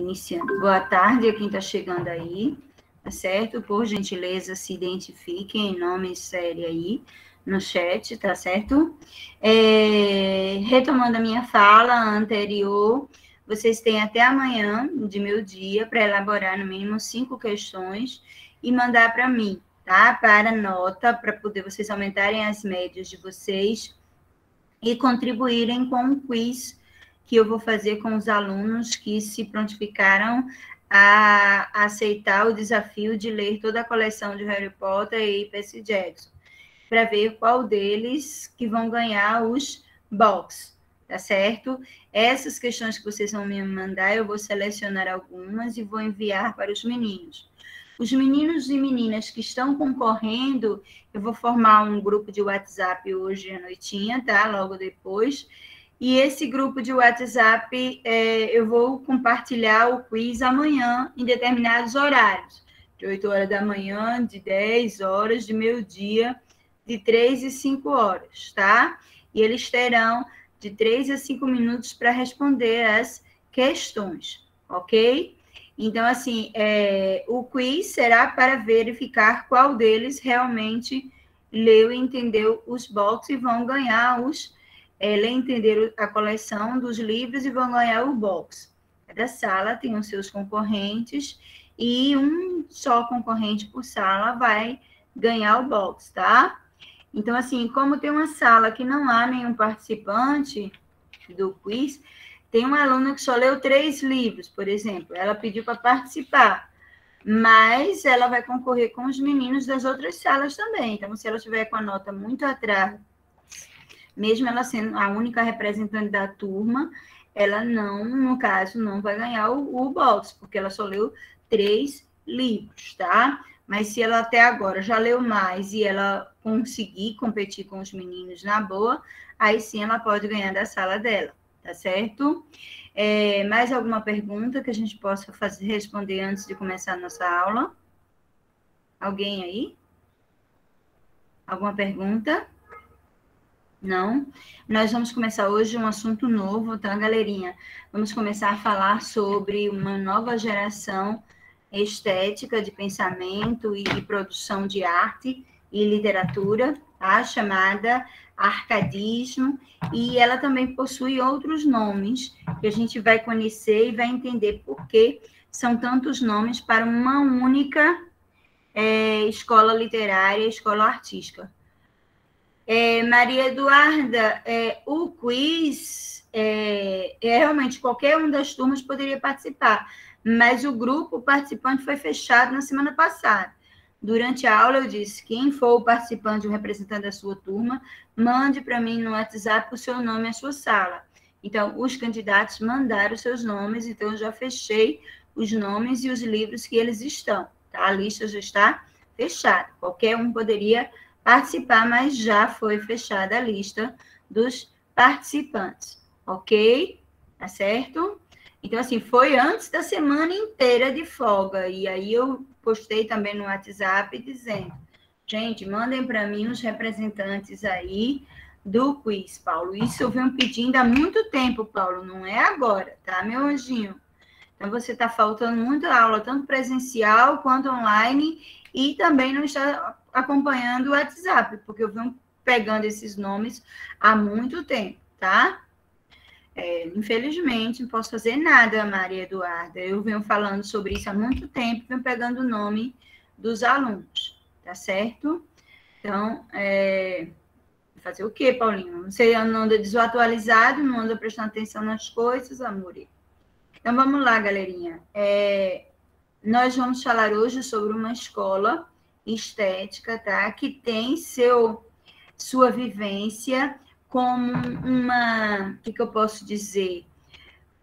Iniciando. Boa tarde a quem está chegando aí, tá certo? Por gentileza, se identifiquem em nome sério aí no chat, tá certo? Retomando a minha fala anterior, vocês têm até amanhã, de meu dia, para elaborar no mínimo 5 questões e mandar para mim, tá? Para nota, para poder vocês aumentarem as médias de vocês e contribuírem com um quiz que eu vou fazer com os alunos que se prontificaram a aceitar o desafio de ler toda a coleção de Harry Potter e Percy Jackson, para ver qual deles que vão ganhar os box, tá certo? Essas questões que vocês vão me mandar, eu vou selecionar algumas e vou enviar para os meninos. Os meninos e meninas que estão concorrendo, eu vou formar um grupo de WhatsApp hoje à noitinha, tá? Logo depois. E esse grupo de WhatsApp, eu vou compartilhar o quiz amanhã, em determinados horários. De 8 horas da manhã, de 10 horas, de meio-dia, de 3 e 5 horas, tá? E eles terão de 3 a 5 minutos para responder as questões, ok? Então, assim, o quiz será para verificar qual deles realmente leu e entendeu os box e vão ganhar os... ler e entender a coleção dos livros e vão ganhar o box. Cada sala tem os seus concorrentes e um só concorrente por sala vai ganhar o box, tá? Então, assim, como tem uma sala que não há nenhum participante do quiz, tem uma aluna que só leu 3 livros, por exemplo. Ela pediu para participar, mas ela vai concorrer com os meninos das outras salas também. Então, se ela tiver com a nota muito atrás, mesmo ela sendo a única representante da turma, ela não, no caso, não vai ganhar o box, porque ela só leu 3 livros, tá? Mas se ela até agora já leu mais e ela conseguir competir com os meninos na boa, aí sim ela pode ganhar da sala dela, tá certo? Mais alguma pergunta que a gente possa responder antes de começar a nossa aula? Alguém aí? Alguma pergunta? Não? Nós vamos começar hoje um assunto novo, tá, galerinha? Vamos começar a falar sobre uma nova geração estética de pensamento e de produção de arte e literatura, tá? Chamada arcadismo, e ela também possui outros nomes que a gente vai conhecer e vai entender por que são tantos nomes para uma única escola literária, escola artística. Maria Eduarda, o quiz, realmente qualquer uma das turmas poderia participar, mas o grupo participante foi fechado na semana passada. Durante a aula eu disse, quem for o participante, o representante da sua turma, mande para mim no WhatsApp o seu nome e a sua sala. Então, os candidatos mandaram os seus nomes, então eu já fechei os nomes e os livros que eles estão, tá? A lista já está fechada. Qualquer um poderia participar, mas já foi fechada a lista dos participantes, ok? Tá certo? Então, assim, foi antes da semana inteira de folga, e aí eu postei também no WhatsApp dizendo, gente, mandem para mim os representantes aí do quiz, Paulo. Isso eu venho pedindo há muito tempo, Paulo, não é agora, tá, meu anjinho? Então, você está faltando muita aula, tanto presencial quanto online, e também não está acompanhando o WhatsApp, porque eu venho pegando esses nomes há muito tempo, tá? Infelizmente, não posso fazer nada, Maria Eduarda. Eu venho falando sobre isso há muito tempo, venho pegando o nome dos alunos, tá certo? Então, fazer o quê, Paulinho? Você não anda desatualizado, não anda prestando atenção nas coisas, amor? Então, vamos lá, galerinha. Nós vamos falar hoje sobre uma escola estética, tá? Que tem sua vivência como uma... O que eu posso dizer?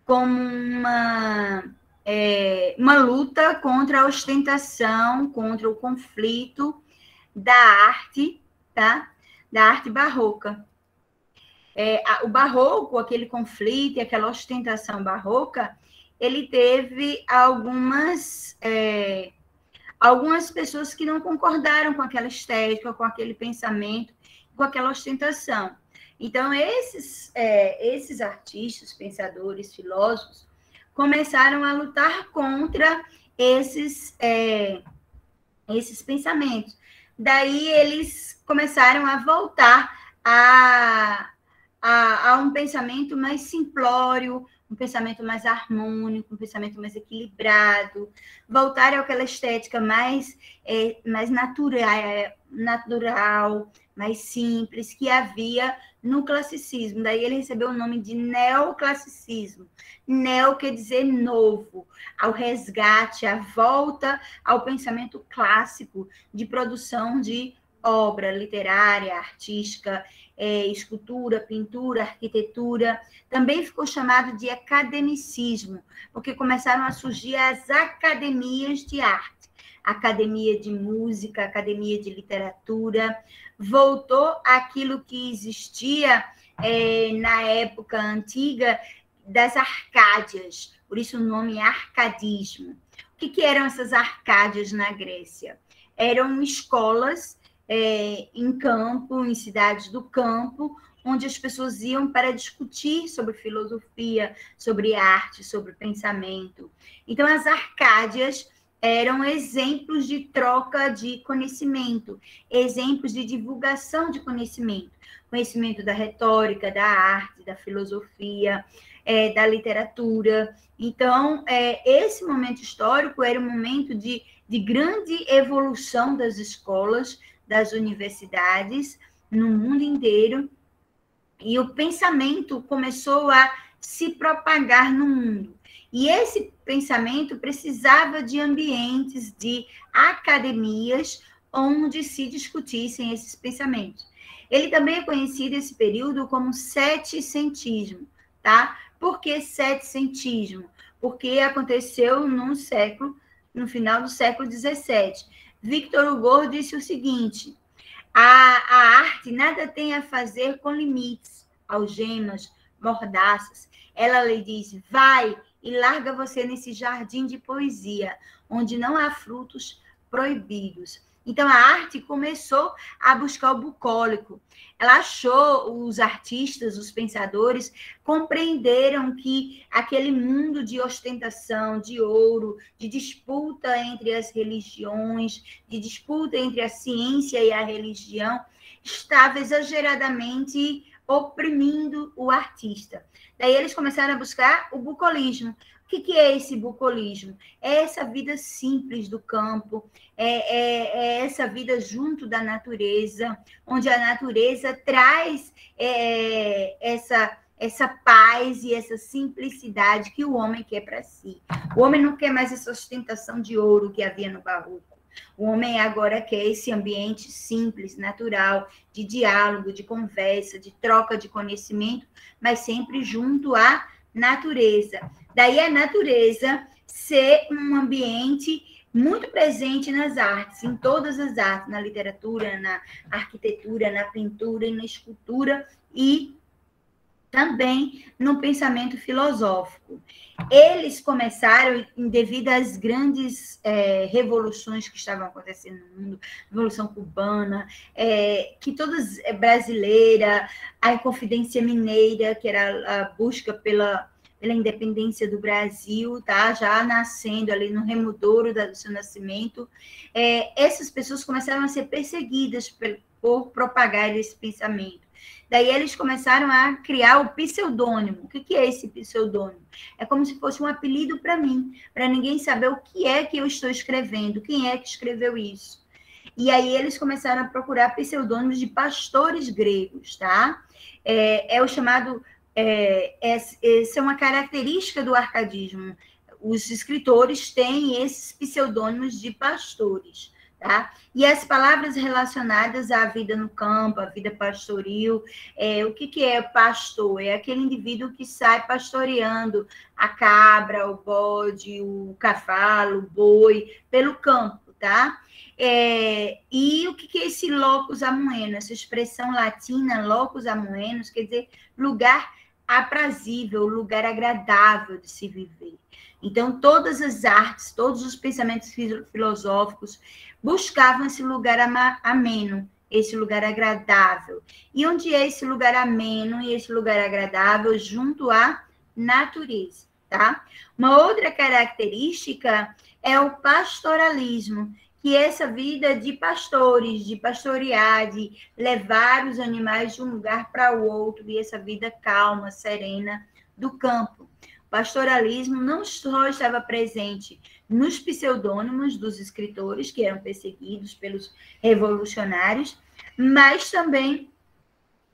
Como uma luta contra a ostentação, contra o conflito da arte, tá? Da arte barroca. O barroco, aquele conflito e aquela ostentação barroca, ele teve algumas pessoas que não concordaram com aquela estética, com aquele pensamento, com aquela ostentação. Então, esses artistas, pensadores, filósofos, começaram a lutar contra esses pensamentos. Daí eles começaram a voltar a um pensamento mais simplório, um pensamento mais harmônico, um pensamento mais equilibrado, voltar àquela estética mais natural, mais simples, que havia no classicismo. Daí ele recebeu o nome de neoclassicismo. Neo quer dizer novo, ao resgate, à volta ao pensamento clássico de produção de obra literária, artística, escultura, pintura, arquitetura. Também ficou chamado de academicismo, porque começaram a surgir as academias de arte, academia de música, academia de literatura. Voltou aquilo que existia na época antiga das Arcádias, por isso o nome é arcadismo. O que eram essas Arcádias na Grécia? Eram escolas em campo, em cidades do campo, onde as pessoas iam para discutir sobre filosofia, sobre arte, sobre pensamento. Então, as Arcádias eram exemplos de troca de conhecimento, exemplos de divulgação de conhecimento, conhecimento da retórica, da arte, da filosofia, da literatura. Então, esse momento histórico era um momento de grande evolução das escolas, das universidades, no mundo inteiro, e o pensamento começou a se propagar no mundo. E esse pensamento precisava de ambientes, de academias, onde se discutissem esses pensamentos. Ele também é conhecido, esse período, como setecentismo, tá? Por que setecentismo? Porque aconteceu no final do século XVII. Victor Hugo disse o seguinte: a arte nada tem a fazer com limites, algemas, mordaças. Ela lhe diz: vai e larga você nesse jardim de poesia, onde não há frutos proibidos. Então, a arte começou a buscar o bucólico. Ela achou, os artistas, os pensadores, compreenderam que aquele mundo de ostentação, de ouro, de disputa entre as religiões, de disputa entre a ciência e a religião, estava exageradamente oprimindo o artista. Daí eles começaram a buscar o bucolismo. O que é esse bucolismo? É essa vida simples do campo, é essa vida junto da natureza, onde a natureza traz essa paz e essa simplicidade que o homem quer para si. O homem não quer mais essa ostentação de ouro que havia no barroco. O homem agora quer esse ambiente simples, natural, de diálogo, de conversa, de troca de conhecimento, mas sempre junto à natureza. Daí a natureza ser um ambiente muito presente nas artes, em todas as artes, na literatura, na arquitetura, na pintura e na escultura, e também no pensamento filosófico. Eles começaram, devido às grandes revoluções que estavam acontecendo no mundo, Revolução Cubana, que todas brasileira, a Inconfidência Mineira, que era a busca pela independência do Brasil, tá? Já nascendo ali no remodouro do seu nascimento, essas pessoas começaram a ser perseguidas por propagar esse pensamento. Daí eles começaram a criar o pseudônimo. O que é esse pseudônimo? É como se fosse um apelido para mim, para ninguém saber o que é que eu estou escrevendo, quem é que escreveu isso. E aí eles começaram a procurar pseudônimos de pastores gregos, tá? É o chamado... essa é uma característica do arcadismo. Os escritores têm esses pseudônimos de pastores, tá? E as palavras relacionadas à vida no campo, à vida pastoril, o que é pastor? É aquele indivíduo que sai pastoreando a cabra, o bode, o cavalo, o boi, pelo campo, tá? E o que é esse locus amoeno? Essa expressão latina, locus amoenos, quer dizer lugar aprazível, lugar agradável de se viver. Então, todas as artes, todos os pensamentos filosóficos buscavam esse lugar ameno, esse lugar agradável. E onde é esse lugar ameno e esse lugar agradável? Junto à natureza. tá? Uma outra característica é o pastoralismo, que é essa vida de pastores, de pastorear, de levar os animais de um lugar para o outro, e essa vida calma, serena do campo. O pastoralismo não só estava presente nos pseudônimos dos escritores, que eram perseguidos pelos revolucionários, mas também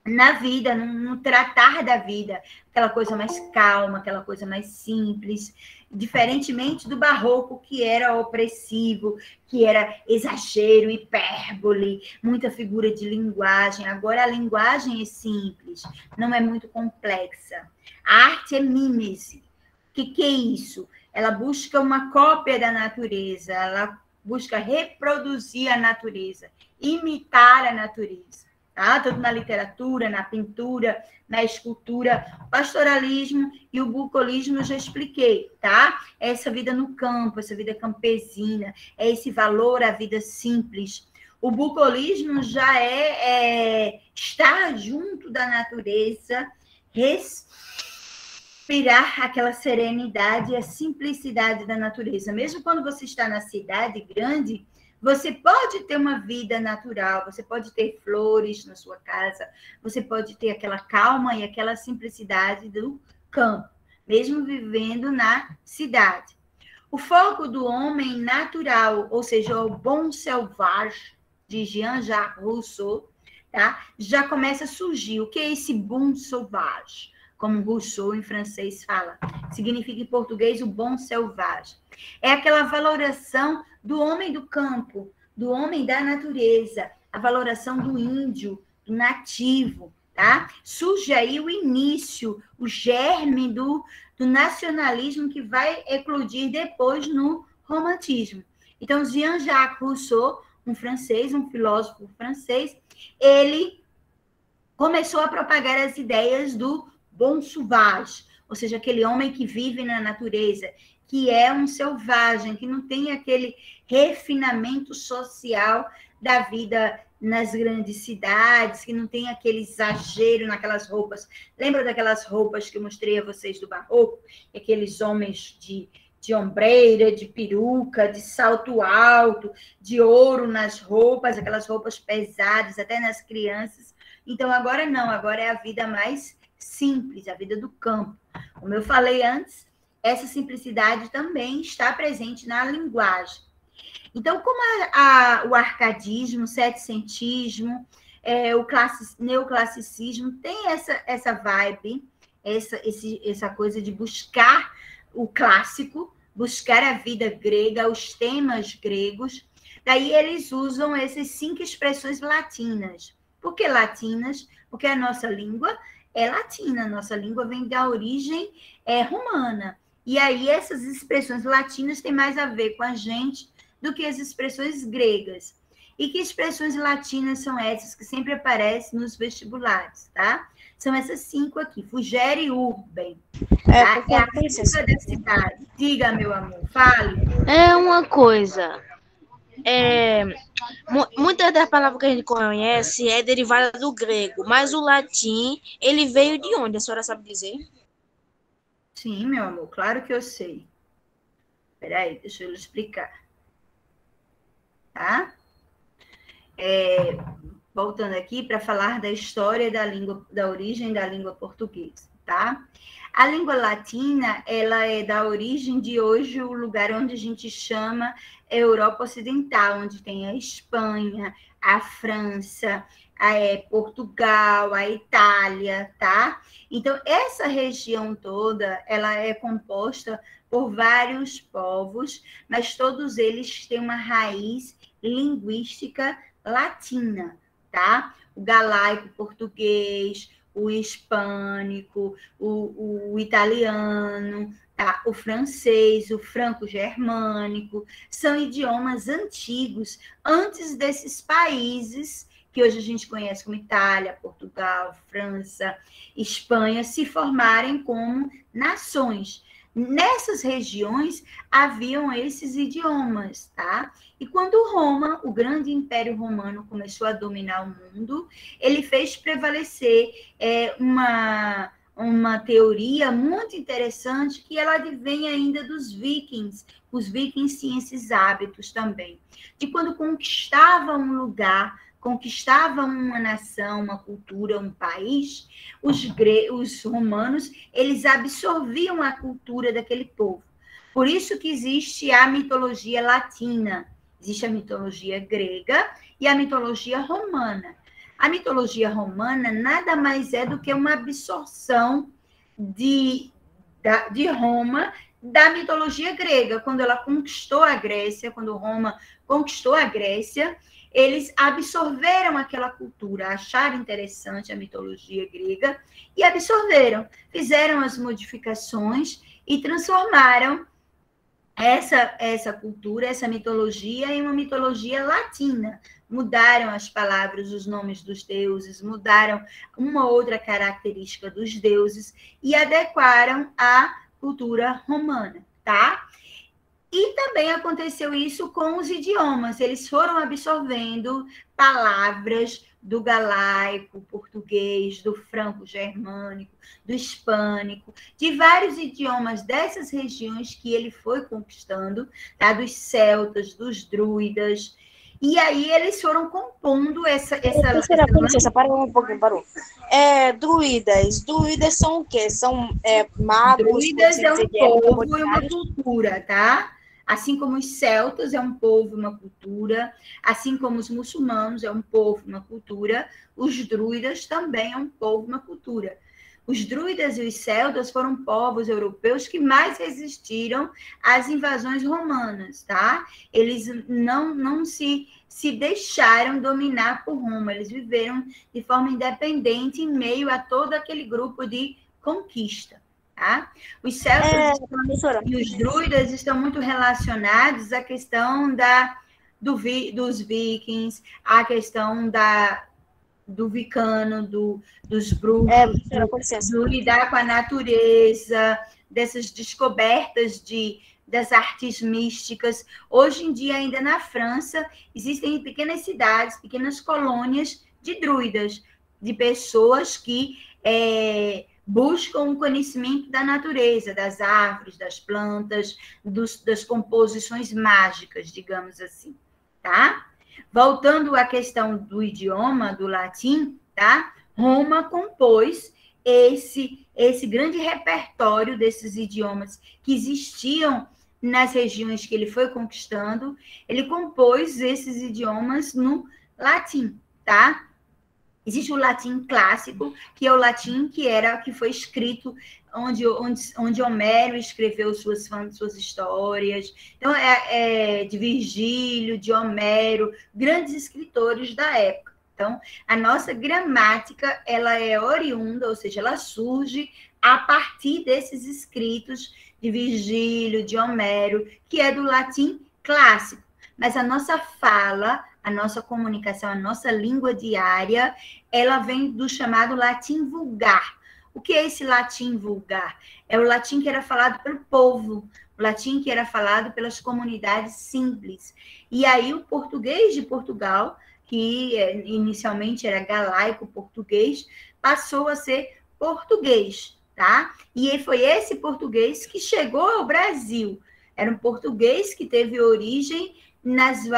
na vida, no tratar da vida, aquela coisa mais calma, aquela coisa mais simples, diferentemente do barroco, que era opressivo, que era exagero, hipérbole, muita figura de linguagem. Agora a linguagem é simples, não é muito complexa. A arte é mímese. O que é isso? Ela busca uma cópia da natureza, ela busca reproduzir a natureza, imitar a natureza. Tá? Tanto na literatura, na pintura, na escultura, pastoralismo e o bucolismo eu já expliquei, tá? É essa vida no campo, essa vida campesina, é esse valor à vida simples. O bucolismo já é estar junto da natureza, respirar aquela serenidade e a simplicidade da natureza. Mesmo quando você está na cidade grande, você pode ter uma vida natural, você pode ter flores na sua casa, você pode ter aquela calma e aquela simplicidade do campo, mesmo vivendo na cidade. O foco do homem natural, ou seja, o bon selvage, de Jean-Jacques Rousseau, tá? Já começa a surgir. O que é esse bon sauvage? Como Rousseau em francês fala. Significa em português o bon selvagem. É aquela valoração do homem do campo, do homem da natureza, a valoração do índio, do nativo, tá? Surge aí o início, o germe do nacionalismo que vai eclodir depois no romantismo. Então, Jean-Jacques Rousseau, um francês, um filósofo francês, ele começou a propagar as ideias do bon sauvage, ou seja, aquele homem que vive na natureza, que é um selvagem, que não tem aquele refinamento social da vida nas grandes cidades, que não tem aquele exagero naquelas roupas. Lembra daquelas roupas que eu mostrei a vocês do barroco? Aqueles homens de ombreira, de peruca, de salto alto, de ouro nas roupas, aquelas roupas pesadas, até nas crianças. Então, agora não, agora é a vida mais simples, a vida do campo. Como eu falei antes, essa simplicidade também está presente na linguagem. Então, como o arcadismo, o setecentismo, o neoclassicismo tem essa vibe, essa coisa de buscar o clássico, buscar a vida grega, os temas gregos, daí eles usam essas 5 expressões latinas. Por que latinas? Porque a nossa língua é latina, a nossa língua vem da origem romana. E aí essas expressões latinas têm mais a ver com a gente do que as expressões gregas. E que expressões latinas são essas que sempre aparecem nos vestibulares, tá? São essas 5 aqui, fugere urbem. Tá? É a fuga da cidade. Diga, meu amor, fale. É uma coisa. Muitas das palavras que a gente conhece é derivada do grego, mas o latim, ele veio de onde? A senhora sabe dizer? Sim, meu amor, claro que eu sei. Espera aí, deixa eu lhe explicar. Tá? Voltando aqui para falar da história da língua, da origem da língua portuguesa, tá? A língua latina, ela é da origem de hoje o lugar onde a gente chama Europa Ocidental, onde tem a Espanha, a França, Portugal, a Itália, tá? Então, essa região toda, ela é composta por vários povos, mas todos eles têm uma raiz linguística latina, tá? O galaico português, o hispânico, o italiano, tá? O francês, o franco-germânico, são idiomas antigos, antes desses países que hoje a gente conhece como Itália, Portugal, França, Espanha, se formarem como nações. Nessas regiões haviam esses idiomas, tá? E quando Roma, o grande império romano, começou a dominar o mundo, ele fez prevalecer uma teoria muito interessante que ela advém ainda dos vikings. Os vikings tinham esses hábitos também, de quando conquistavam um lugar, conquistavam uma nação, uma cultura, um país, os romanos, eles absorviam a cultura daquele povo. Por isso que existe a mitologia latina, existe a mitologia grega e a mitologia romana. A mitologia romana nada mais é do que uma absorção de Roma da mitologia grega. Quando ela conquistou a Grécia, quando Roma conquistou a Grécia, eles absorveram aquela cultura, acharam interessante a mitologia grega e absorveram, fizeram as modificações e transformaram essa cultura, essa mitologia em uma mitologia latina. Mudaram as palavras, os nomes dos deuses, mudaram uma outra característica dos deuses e adequaram à cultura romana, tá? E também aconteceu isso com os idiomas. Eles foram absorvendo palavras do galaico, português, do franco-germânico, do hispânico, de vários idiomas dessas regiões que ele foi conquistando, tá? Dos celtas, dos druidas. E aí eles foram compondo essa Com licença, parou um pouquinho, parou. Druidas são o quê? São magos? Druidas é um povo e uma cultura, tá? Assim como os celtas é um povo e uma cultura, assim como os muçulmanos é um povo e uma cultura, os druidas também é um povo e uma cultura. Os druidas e os celtas foram povos europeus que mais resistiram às invasões romanas, tá? Eles não se deixaram dominar por Roma, eles viveram de forma independente em meio a todo aquele grupo de conquista. Tá? Os celtas e os druidas estão muito relacionados à questão dos vikings, à questão do vicano, dos bruxos, do lidar com a natureza, dessas descobertas das artes místicas. Hoje em dia, ainda na França, existem pequenas cidades, pequenas colônias de druidas, de pessoas que buscam o conhecimento da natureza, das árvores, das plantas, das composições mágicas, digamos assim, tá? Voltando à questão do idioma, do latim, tá? Roma compôs esse grande repertório desses idiomas que existiam nas regiões que ele foi conquistando, ele compôs esses idiomas no latim, tá? Existe o latim clássico, que é o latim que foi escrito onde Homero escreveu suas histórias. Então, de Virgílio, de Homero, grandes escritores da época. Então, a nossa gramática, ela é oriunda, ou seja, ela surge a partir desses escritos de Virgílio, de Homero, que é do latim clássico. Mas a nossa fala, a nossa comunicação, a nossa língua diária, ela vem do chamado latim vulgar. O que é esse latim vulgar? É o latim que era falado pelo povo, o latim que era falado pelas comunidades simples. E aí o português de Portugal, que inicialmente era galaico-português, passou a ser português, tá? E foi esse português que chegou ao Brasil. Era um português que teve origem nos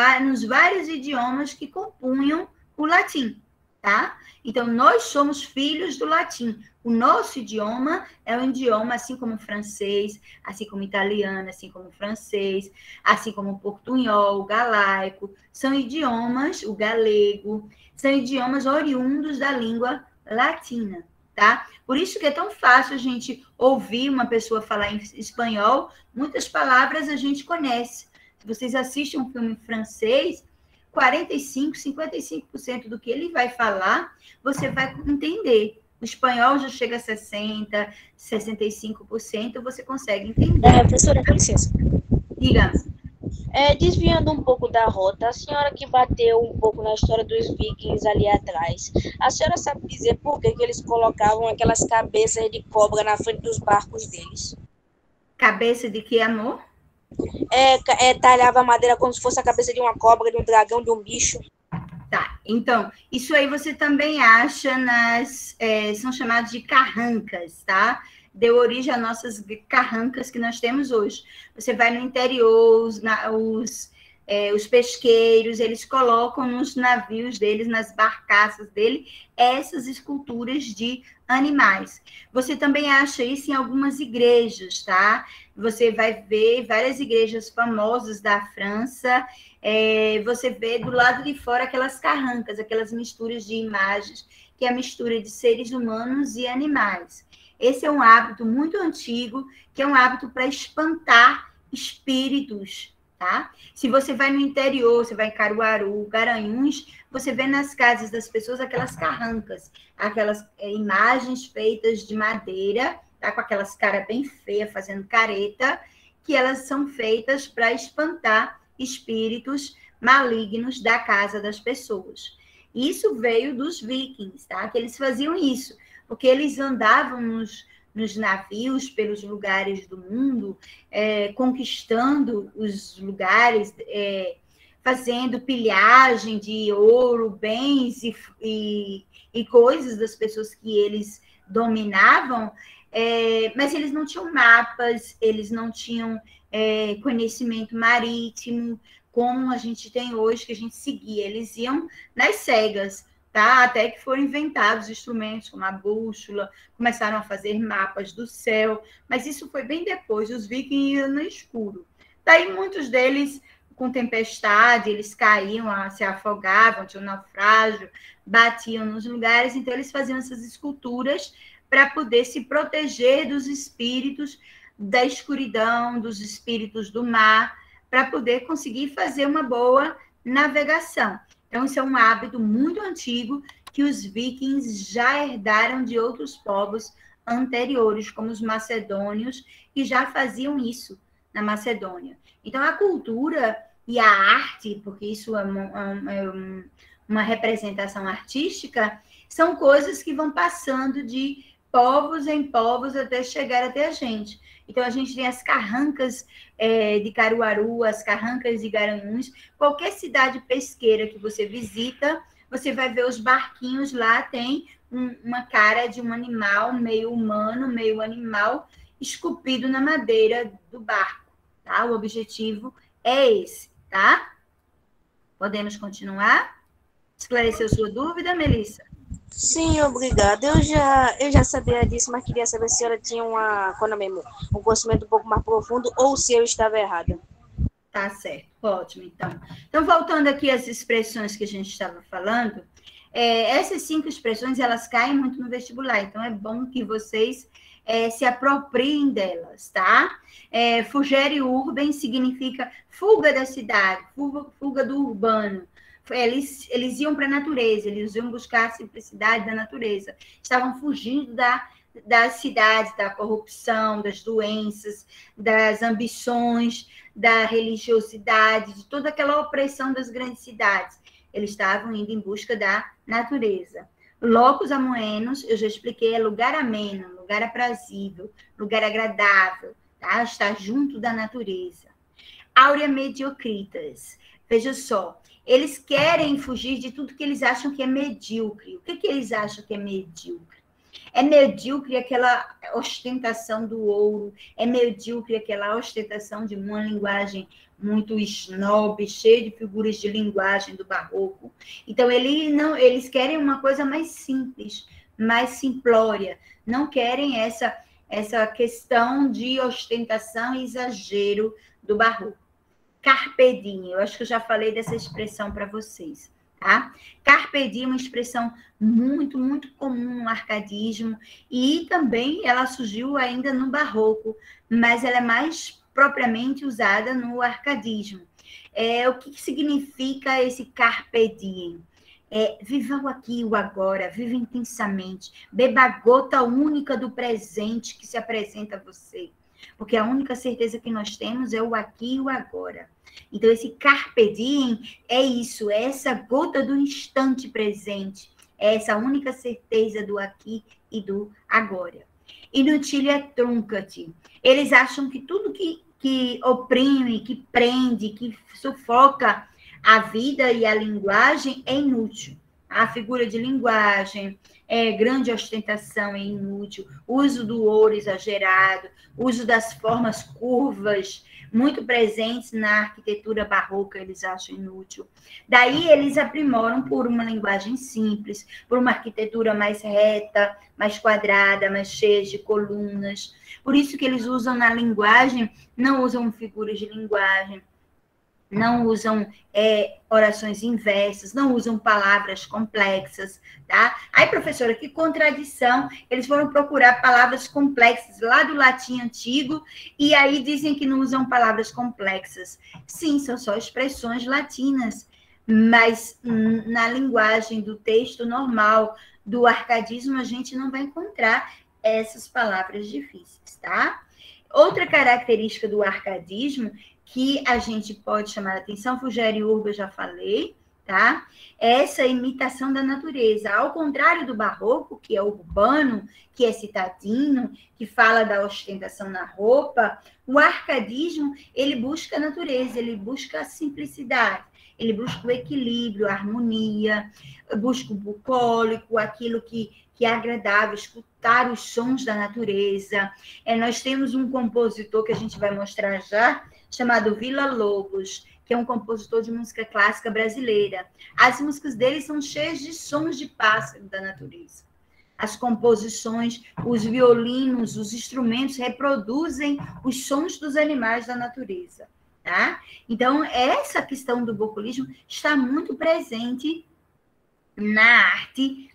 vários idiomas que compunham o latim, tá? Então, nós somos filhos do latim. O nosso idioma é um idioma, assim como o francês, assim como o italiano, assim como o francês, assim como o portunhol, o galaico, são idiomas, o galego, são idiomas oriundos da língua latina, tá? Por isso que é tão fácil a gente ouvir uma pessoa falar em espanhol, muitas palavras a gente conhece. Se vocês assistem um filme francês, 55% do que ele vai falar, você vai entender. O espanhol já chega a 60%, 65%, você consegue entender. Professora, com licença. Diga. Desviando um pouco da rota, a senhora que bateu um pouco na história dos vikings ali atrás, a senhora sabe dizer por que eles colocavam aquelas cabeças de cobra na frente dos barcos deles? Cabeça de que, amor? Talhava a madeira como se fosse a cabeça de uma cobra, de um dragão, de um bicho. Tá, então, isso aí você também acha são chamados de carrancas, tá? Deu origem às nossas carrancas que nós temos hoje. Você vai no interior, os pesqueiros, eles colocam nos navios deles, nas barcaças dele, essas esculturas de animais. Você também acha isso em algumas igrejas, tá? Você vai ver várias igrejas famosas da França, você vê do lado de fora aquelas carrancas, aquelas misturas de imagens, que é a mistura de seres humanos e animais. Esse é um hábito muito antigo, que é um hábito para espantar espíritos, tá? Se você vai no interior, você vai em Caruaru, Garanhuns, você vê nas casas das pessoas aquelas carrancas, aquelas imagens feitas de madeira, tá? Com aquelas caras bem feias, fazendo careta, que elas são feitas para espantar espíritos malignos da casa das pessoas. Isso veio dos vikings, tá? Que eles faziam isso, porque eles andavam nos navios pelos lugares do mundo, conquistando os lugares, fazendo pilhagem de ouro, bens e coisas das pessoas que eles dominavam, mas eles não tinham mapas, eles não tinham conhecimento marítimo, como a gente tem hoje, que a gente seguia. Eles iam nas cegas, tá? Até que foram inventados instrumentos como a bússola, começaram a fazer mapas do céu, mas isso foi bem depois, os vikings iam no escuro. Daí muitos deles, com tempestade, eles caíam, se afogavam, tinham naufrágio, batiam nos lugares, então eles faziam essas esculturas para poder se proteger dos espíritos da escuridão, dos espíritos do mar, para poder conseguir fazer uma boa navegação. Então, isso é um hábito muito antigo que os vikings já herdaram de outros povos anteriores, como os macedônios, que já faziam isso na Macedônia. Então, a cultura e a arte, porque isso é uma representação artística, são coisas que vão passando de povos em povos até chegar até a gente. Então, a gente tem as carrancas de Caruaru, as carrancas de Garanhuns. Qualquer cidade pesqueira que você visita, você vai ver os barquinhos lá, tem uma cara de um animal, meio humano, meio animal, esculpido na madeira do barco, tá? O objetivo é esse, tá? Podemos continuar? Esclareceu sua dúvida, Melissa? Sim, obrigada. Eu já sabia disso, mas queria saber se a senhora tinha um conhecimento um pouco mais profundo ou se eu estava errada. Tá certo, ótimo, então. Então, voltando aqui às expressões que a gente estava falando, essas 5 expressões, elas caem muito no vestibular, então é bom que vocês se apropriem delas, tá? Fugere urbem significa fuga da cidade, fuga do urbano. Eles iam para a natureza, eles iam buscar a simplicidade da natureza. Estavam fugindo das cidades, da corrupção, das doenças, das ambições, da religiosidade, de toda aquela opressão das grandes cidades. Eles estavam indo em busca da natureza. Locus amoenos, eu já expliquei, é lugar ameno, lugar aprazível, lugar agradável, tá? Estar junto da natureza. Aurea mediocritas, veja só, eles querem fugir de tudo que eles acham que é medíocre. O que eles acham que é medíocre? É medíocre aquela ostentação do ouro, é medíocre aquela ostentação de uma linguagem muito snob, cheia de figuras de linguagem do barroco. Então, eles querem uma coisa mais simples, mais simplória. Não querem essa questão de ostentação e exagero do barroco. Carpe diem, eu acho que eu já falei dessa expressão para vocês, tá? Carpe diem é uma expressão muito, muito comum no arcadismo e também ela surgiu ainda no barroco, mas ela é mais propriamente usada no arcadismo. O que significa esse carpe diem? Viva o aqui e o agora, viva intensamente, beba a gota única do presente que se apresenta a você, porque a única certeza que nós temos é o aqui e o agora. Então, esse carpe diem é isso, é essa gota do instante presente, é essa única certeza do aqui e do agora. Inutilia truncat. Eles acham que tudo que oprime, que prende, que sufoca a vida e a linguagem é inútil. A figura de linguagem, grande ostentação é inútil, uso do ouro exagerado, uso das formas curvas, muito presentes na arquitetura barroca, eles acham inútil. Daí eles aprimoram por uma linguagem simples, por uma arquitetura mais reta, mais quadrada, mais cheia de colunas. Por isso que eles usam na linguagem, não usam figuras de linguagem, não usam orações inversas, não usam palavras complexas, tá? Aí, professora, que contradição, eles foram procurar palavras complexas lá do latim antigo, e aí dizem que não usam palavras complexas. Sim, são só expressões latinas, mas na linguagem do texto normal, do arcadismo, a gente não vai encontrar essas palavras difíceis, tá? Outra característica do arcadismo que a gente pode chamar a atenção, Fougère e Urba, eu já falei, tá? Essa imitação da natureza. Ao contrário do barroco, que é urbano, que é citadino, que fala da ostentação na roupa, o arcadismo, ele busca a natureza, ele busca a simplicidade, ele busca o equilíbrio, a harmonia, busca o bucólico, aquilo que é agradável, escutar os sons da natureza. Nós temos um compositor que a gente vai mostrar já, chamado Villa-Lobos, que é um compositor de música clássica brasileira. As músicas dele são cheias de sons de pássaro da natureza. As composições, os violinos, os instrumentos reproduzem os sons dos animais da natureza, tá? Então, essa questão do bucolismo está muito presente na arte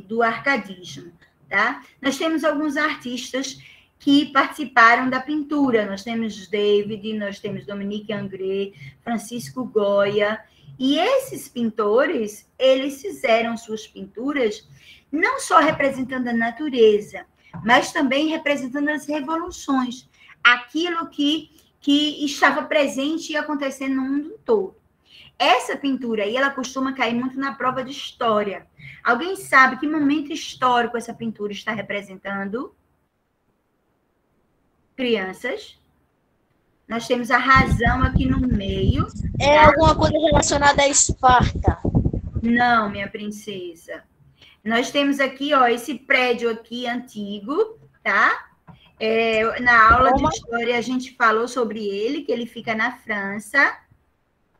do arcadismo, tá? Nós temos alguns artistas que participaram da pintura. Nós temos David, nós temos Dominique Ingres, Francisco Goya, e esses pintores, eles fizeram suas pinturas não só representando a natureza, mas também representando as revoluções, aquilo que estava presente e acontecendo no mundo todo. Essa pintura aí, ela costuma cair muito na prova de história. Alguém sabe que momento histórico essa pintura está representando? Crianças, nós temos a razão aqui no meio. É alguma coisa relacionada a Esparta? Não, minha princesa. Nós temos aqui, ó, esse prédio aqui antigo, tá? Na aula de história a gente falou sobre ele, que ele fica na França,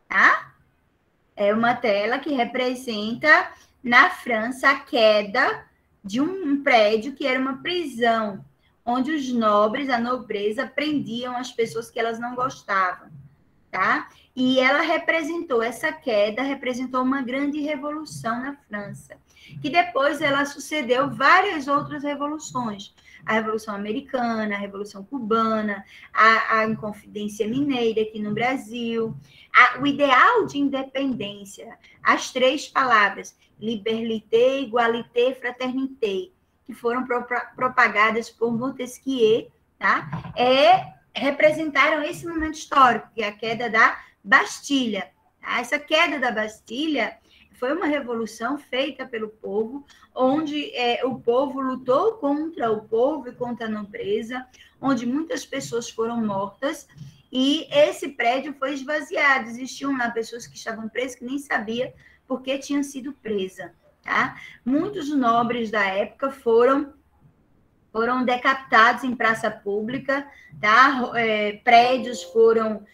tá? É uma tela que representa na França a queda de um prédio que era uma prisão, onde os nobres, a nobreza, prendiam as pessoas que elas não gostavam, tá? E ela representou, essa queda representou uma grande revolução na França, que depois ela sucedeu várias outras revoluções. A Revolução Americana, a Revolução Cubana, a Inconfidência Mineira aqui no Brasil, o ideal de independência, as três palavras, liberté, igualité, fraternité, que foram propagadas por Montesquieu, tá? Representaram esse momento histórico, que é a queda da Bastilha. Tá? Essa queda da Bastilha foi uma revolução feita pelo povo, onde o povo lutou contra o povo e contra a nobreza, onde muitas pessoas foram mortas, e esse prédio foi esvaziado. Existiam lá pessoas que estavam presas que nem sabiam por que tinham sido presas. Tá? Muitos nobres da época foram decapitados em praça pública, tá? Prédios foram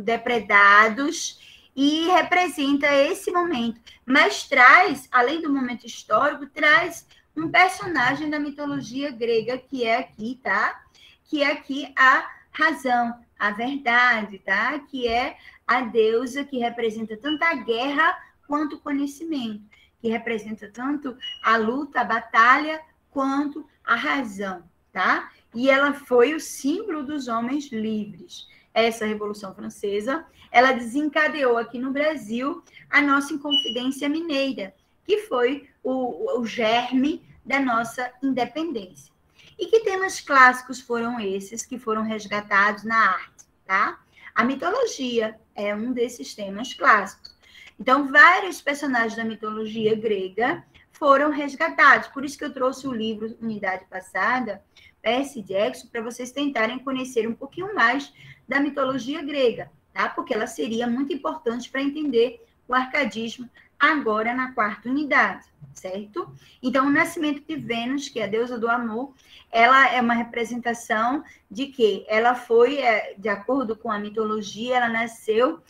depredados, e representa esse momento. Mas traz, além do momento histórico, traz um personagem da mitologia grega, que é aqui, tá? Que é aqui a razão, a verdade, tá? Que é a deusa que representa tanto a guerra quanto o conhecimento, que representa tanto a luta, a batalha, quanto a razão, tá? E ela foi o símbolo dos homens livres. Essa Revolução Francesa, ela desencadeou aqui no Brasil a nossa Inconfidência Mineira, que foi o germe da nossa independência. E que temas clássicos foram esses que foram resgatados na arte, tá? A mitologia é um desses temas clássicos. Então, vários personagens da mitologia grega foram resgatados. Por isso que eu trouxe o livro Unidade Passada, Percy Jackson, para vocês tentarem conhecer um pouquinho mais da mitologia grega. tá? Porque ela seria muito importante para entender o arcadismo agora na quarta unidade, certo? Então, o nascimento de Vênus, que é a deusa do amor, ela é uma representação de que ela foi, de acordo com a mitologia, ela nasceu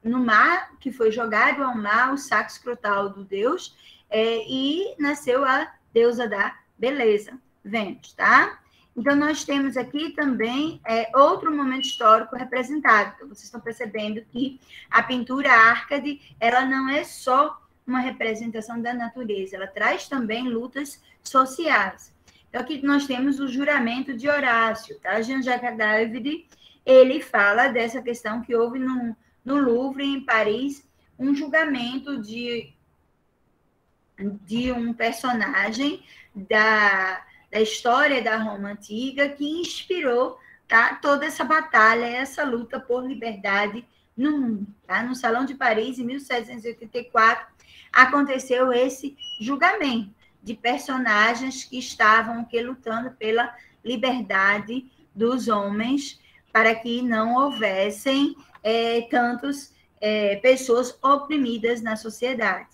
no mar, que foi jogado ao mar o saco escrotal do deus, e nasceu a deusa da beleza, Vênus, tá? Então, nós temos aqui também outro momento histórico representado. Então, vocês estão percebendo que a pintura Árcade, ela não é só uma representação da natureza, ela traz também lutas sociais. Então, aqui nós temos o juramento de Horácio, tá? Jean-Jacques David, ele fala dessa questão que houve no Louvre, em Paris, um julgamento de um personagem da história da Roma Antiga que inspirou, tá, toda essa batalha, essa luta por liberdade no mundo. Tá? No Salão de Paris, em 1784, aconteceu esse julgamento de personagens que estavam lutando pela liberdade dos homens, para que não houvessem tantas pessoas oprimidas na sociedade.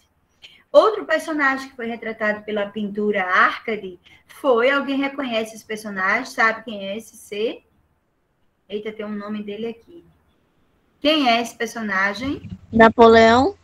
Outro personagem que foi retratado pela pintura Árcade foi, alguém reconhece esse personagem, sabe quem é esse ser? Eita, tem um nome dele aqui. Quem é esse personagem? Napoleão.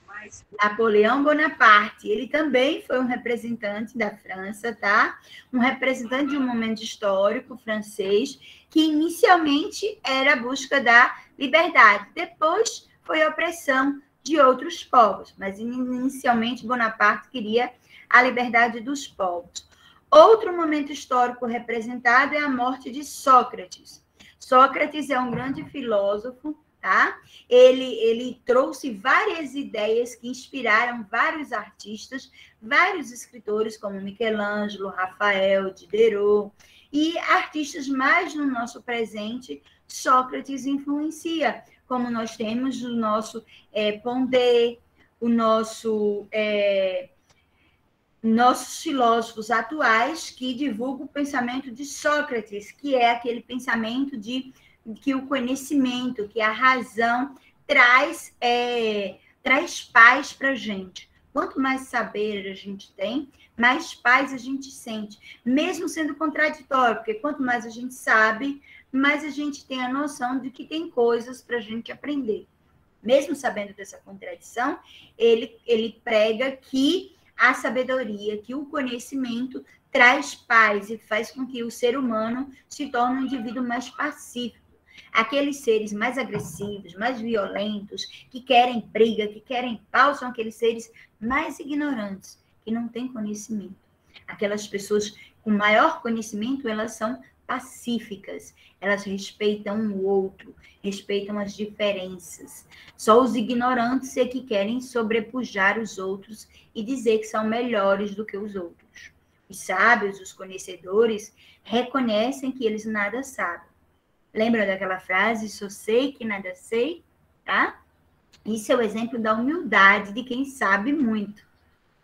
Napoleão Bonaparte. Ele também foi um representante da França, tá? Um representante de um momento histórico francês, que inicialmente era a busca da liberdade. Depois foi a opressão de outros povos, mas inicialmente Bonaparte queria a liberdade dos povos. Outro momento histórico representado é a morte de Sócrates. Sócrates é um grande filósofo, tá? Ele trouxe várias ideias que inspiraram vários artistas, vários escritores como Michelangelo, Rafael, Diderot, e artistas mais no nosso presente, Sócrates influencia, como nós temos o nosso Pondé, nossos filósofos atuais que divulgam o pensamento de Sócrates, que é aquele pensamento de que o conhecimento, que a razão traz paz para a gente. Quanto mais saber a gente tem, mais paz a gente sente, mesmo sendo contraditório, porque quanto mais a gente sabe, mais a gente tem a noção de que tem coisas para a gente aprender. Mesmo sabendo dessa contradição, ele prega que a sabedoria, que o conhecimento traz paz e faz com que o ser humano se torne um indivíduo mais pacífico. Aqueles seres mais agressivos, mais violentos, que querem briga, que querem pau, são aqueles seres mais ignorantes, que não têm conhecimento. Aquelas pessoas com maior conhecimento, elas são pacíficas, elas respeitam o outro, respeitam as diferenças. Só os ignorantes é que querem sobrepujar os outros e dizer que são melhores do que os outros. Os sábios, os conhecedores, reconhecem que eles nada sabem. Lembra daquela frase, só sei que nada sei, tá? Isso é o exemplo da humildade de quem sabe muito,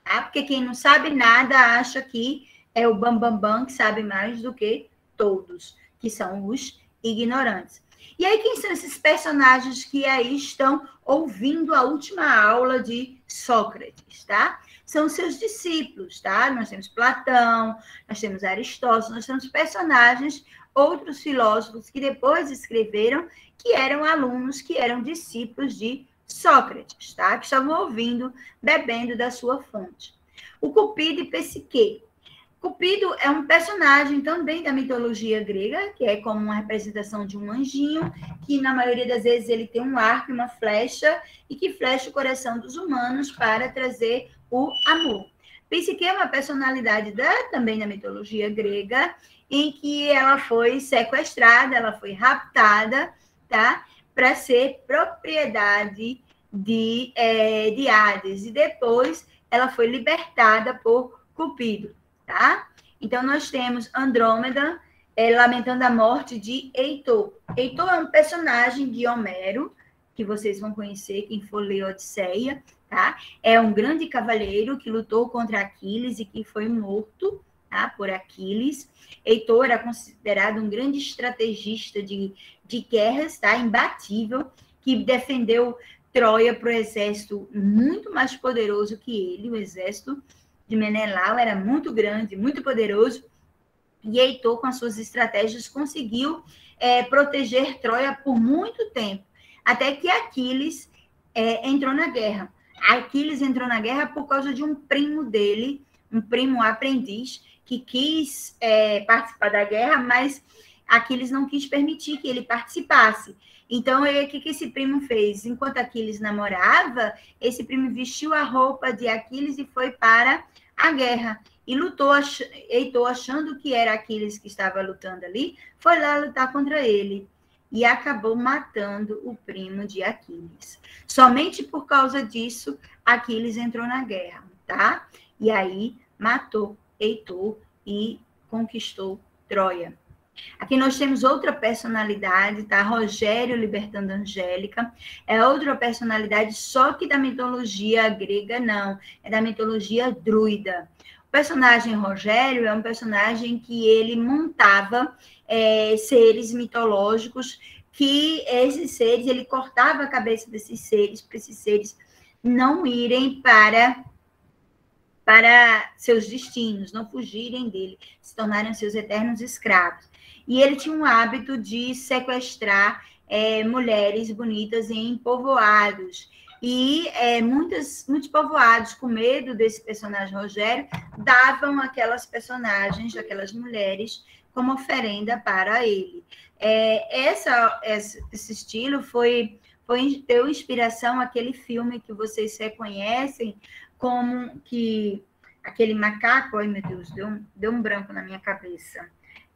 tá? Porque quem não sabe nada acha que é o bambambam que sabe mais do que todos, que são os ignorantes. E aí, quem são esses personagens que aí estão ouvindo a última aula de Sócrates, tá? São seus discípulos, tá? Nós temos Platão, nós temos Aristóteles, nós temos personagens, outros filósofos que depois escreveram, que eram alunos, que eram discípulos de Sócrates, tá? Que estavam ouvindo, bebendo da sua fonte. O Cupido e Psique. Cupido é um personagem também da mitologia grega, que é como uma representação de um anjinho, que na maioria das vezes ele tem um arco e uma flecha, e que flecha o coração dos humanos para trazer o amor. Psique é uma personalidade também da mitologia grega, em que ela foi sequestrada, ela foi raptada, tá? Para ser propriedade de Hades, e depois ela foi libertada por Cupido. Tá? Então, nós temos Andrômeda lamentando a morte de Heitor. Heitor é um personagem de Homero, que vocês vão conhecer, quem for ler Odisseia, tá? É um grande cavaleiro que lutou contra Aquiles e que foi morto, tá? Por Aquiles. Heitor era considerado um grande estrategista de guerras, tá? Imbatível, que defendeu Troia para o exército muito mais poderoso que ele. O exército de Menelau era muito grande, muito poderoso, e Heitor, com as suas estratégias, conseguiu proteger Troia por muito tempo, até que Aquiles entrou na guerra. Aquiles entrou na guerra por causa de um primo dele, um primo aprendiz, que quis participar da guerra, mas Aquiles não quis permitir que ele participasse. Então, o que esse primo fez? Enquanto Aquiles namorava, esse primo vestiu a roupa de Aquiles e foi para a guerra. E lutou, Heitor, achando que era Aquiles que estava lutando ali, foi lá lutar contra ele. E acabou matando o primo de Aquiles. Somente por causa disso, Aquiles entrou na guerra, tá? E aí matou Heitor e conquistou Troia. Aqui nós temos outra personalidade, tá? Rogério libertando Angélica. É outra personalidade, só que da mitologia grega, não. É da mitologia druida. O personagem Rogério é um personagem que ele montava seres mitológicos, que esses seres, ele cortava a cabeça desses seres, para esses seres não irem para seus destinos, não fugirem dele, se tornarem seus eternos escravos. E ele tinha um hábito de sequestrar mulheres bonitas em povoados. E muitos povoados, com medo desse personagem Rogério, davam aquelas personagens, aquelas mulheres, como oferenda para ele. Esse estilo deu inspiração àquele filme que vocês reconhecem, como que aquele macaco, ai meu Deus, deu um branco na minha cabeça,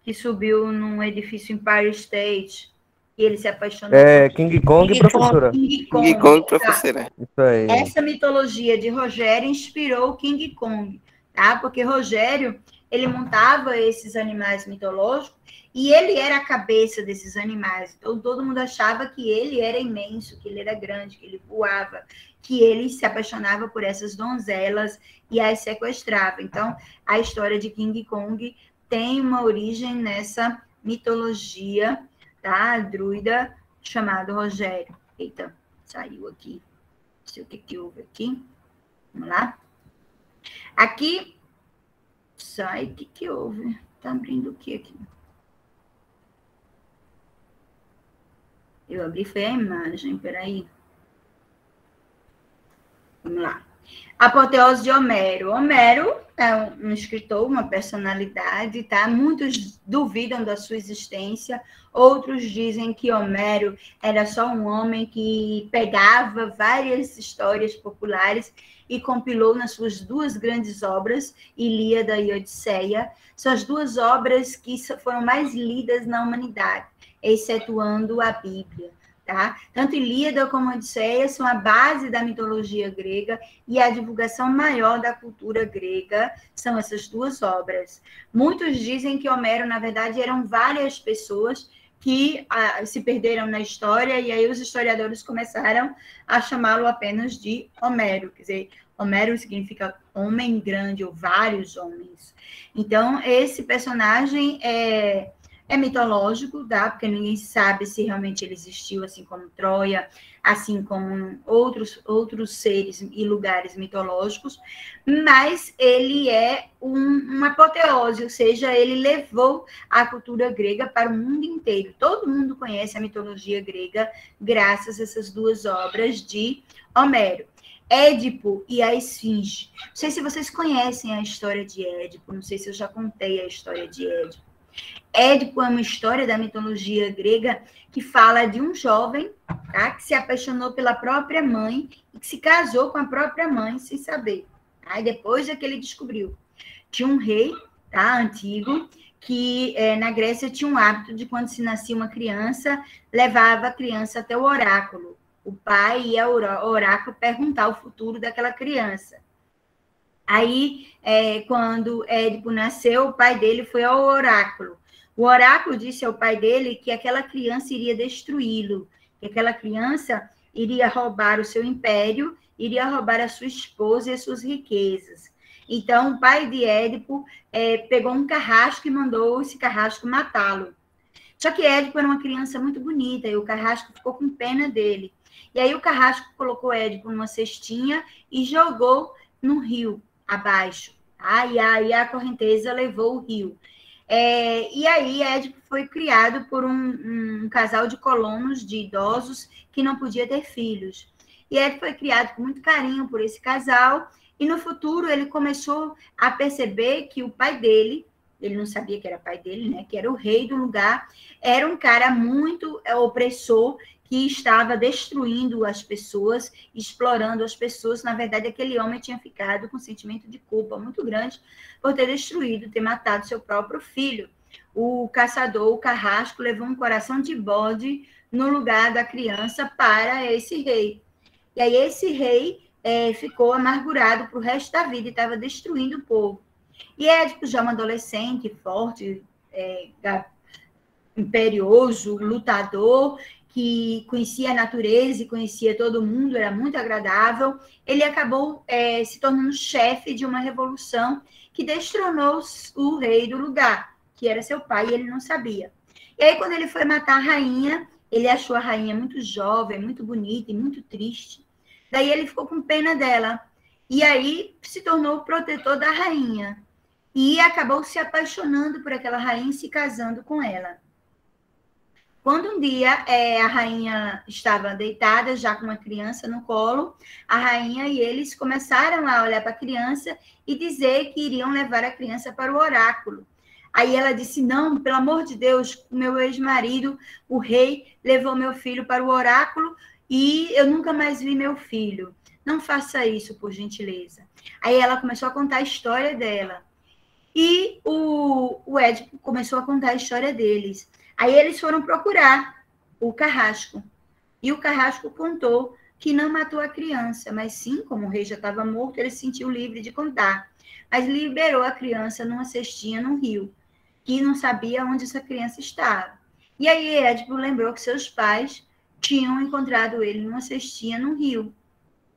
que subiu num edifício Empire State e ele se apaixonou por King Kong, professora. King Kong, professora. Isso aí. Essa mitologia de Rogério inspirou King Kong, tá? Porque Rogério, ele montava esses animais mitológicos e ele era a cabeça desses animais. Então, todo mundo achava que ele era imenso, que ele era grande, que ele voava, que ele se apaixonava por essas donzelas e as sequestrava. Então, a história de King Kong tem uma origem nessa mitologia, tá? Druida, chamado Rogério. Eita, saiu aqui. Não sei o que houve aqui. Vamos lá. Aqui, sai, o que houve? Tá abrindo o que aqui? Eu abri, foi a imagem, peraí. Vamos lá. Apoteose de Homero. Homero é um escritor, uma personalidade, tá? Muitos duvidam da sua existência, outros dizem que Homero era só um homem que pegava várias histórias populares e compilou nas suas duas grandes obras, Ilíada e Odisseia. São as duas obras que foram mais lidas na humanidade, excetuando a Bíblia. Tá? Tanto Ilíada como Odisseia são a base da mitologia grega e a divulgação maior da cultura grega são essas duas obras. Muitos dizem que Homero, na verdade, eram várias pessoas que se perderam na história e aí os historiadores começaram a chamá-lo apenas de Homero. Quer dizer, Homero significa homem grande ou vários homens. Então, esse personagem é mitológico, tá? Porque ninguém sabe se realmente ele existiu, assim como Troia, assim como outros seres e lugares mitológicos, mas ele é uma apoteose, ou seja, ele levou a cultura grega para o mundo inteiro. Todo mundo conhece a mitologia grega graças a essas duas obras de Homero. Édipo e a Esfinge. Não sei se vocês conhecem a história de Édipo, não sei se eu já contei a história de Édipo. Édipo é uma história da mitologia grega que fala de um jovem, tá, que se apaixonou pela própria mãe e que se casou com a própria mãe sem saber. Tá? E depois é que ele descobriu. Tinha um rei, tá, antigo, que na Grécia tinha um hábito de quando se nascia uma criança, levava a criança até o oráculo. O pai ia ao oráculo perguntar o futuro daquela criança. Aí, quando Édipo nasceu, o pai dele foi ao oráculo. O oráculo disse ao pai dele que aquela criança iria destruí-lo, que aquela criança iria roubar o seu império, iria roubar a sua esposa e as suas riquezas. Então, o pai de Édipo pegou um carrasco e mandou esse carrasco matá-lo. Só que Édipo era uma criança muito bonita e o carrasco ficou com pena dele. E aí o carrasco colocou Édipo numa cestinha e jogou no rio abaixo. Tá? E aí a correnteza levou o rio. E aí Édipo foi criado por um casal de colonos, de idosos, que não podia ter filhos. E Édipo foi criado com muito carinho por esse casal, e no futuro ele começou a perceber que o pai dele, ele não sabia que era pai dele, né, que era o rei do lugar, era um cara muito opressor, que estava destruindo as pessoas, explorando as pessoas. Na verdade, aquele homem tinha ficado com um sentimento de culpa muito grande por ter destruído, ter matado seu próprio filho. O caçador, o carrasco, levou um coração de bode no lugar da criança para esse rei. E aí esse rei ficou amargurado para o resto da vida e estava destruindo o povo. E Édipo, já um adolescente forte, imperioso, lutador, que conhecia a natureza e conhecia todo mundo, era muito agradável, ele acabou se tornando chefe de uma revolução que destronou o rei do lugar, que era seu pai, e ele não sabia. E aí, quando ele foi matar a rainha, ele achou a rainha muito jovem, muito bonita e muito triste. Daí ele ficou com pena dela. E aí se tornou o protetor da rainha. E acabou se apaixonando por aquela rainha e se casando com ela. Quando um dia a rainha estava deitada, já com uma criança no colo, a rainha e eles começaram a olhar para a criança e dizer que iriam levar a criança para o oráculo. Aí ela disse, não, pelo amor de Deus, o meu ex-marido, o rei, levou meu filho para o oráculo e eu nunca mais vi meu filho. Não faça isso, por gentileza. Aí ela começou a contar a história dela. E o Édipo começou a contar a história deles. Aí eles foram procurar o carrasco. E o carrasco contou que não matou a criança, mas sim, como o rei já estava morto, ele se sentiu livre de contar. Mas liberou a criança numa cestinha no rio, que não sabia onde essa criança estava. E aí Édipo lembrou que seus pais tinham encontrado ele numa cestinha no rio.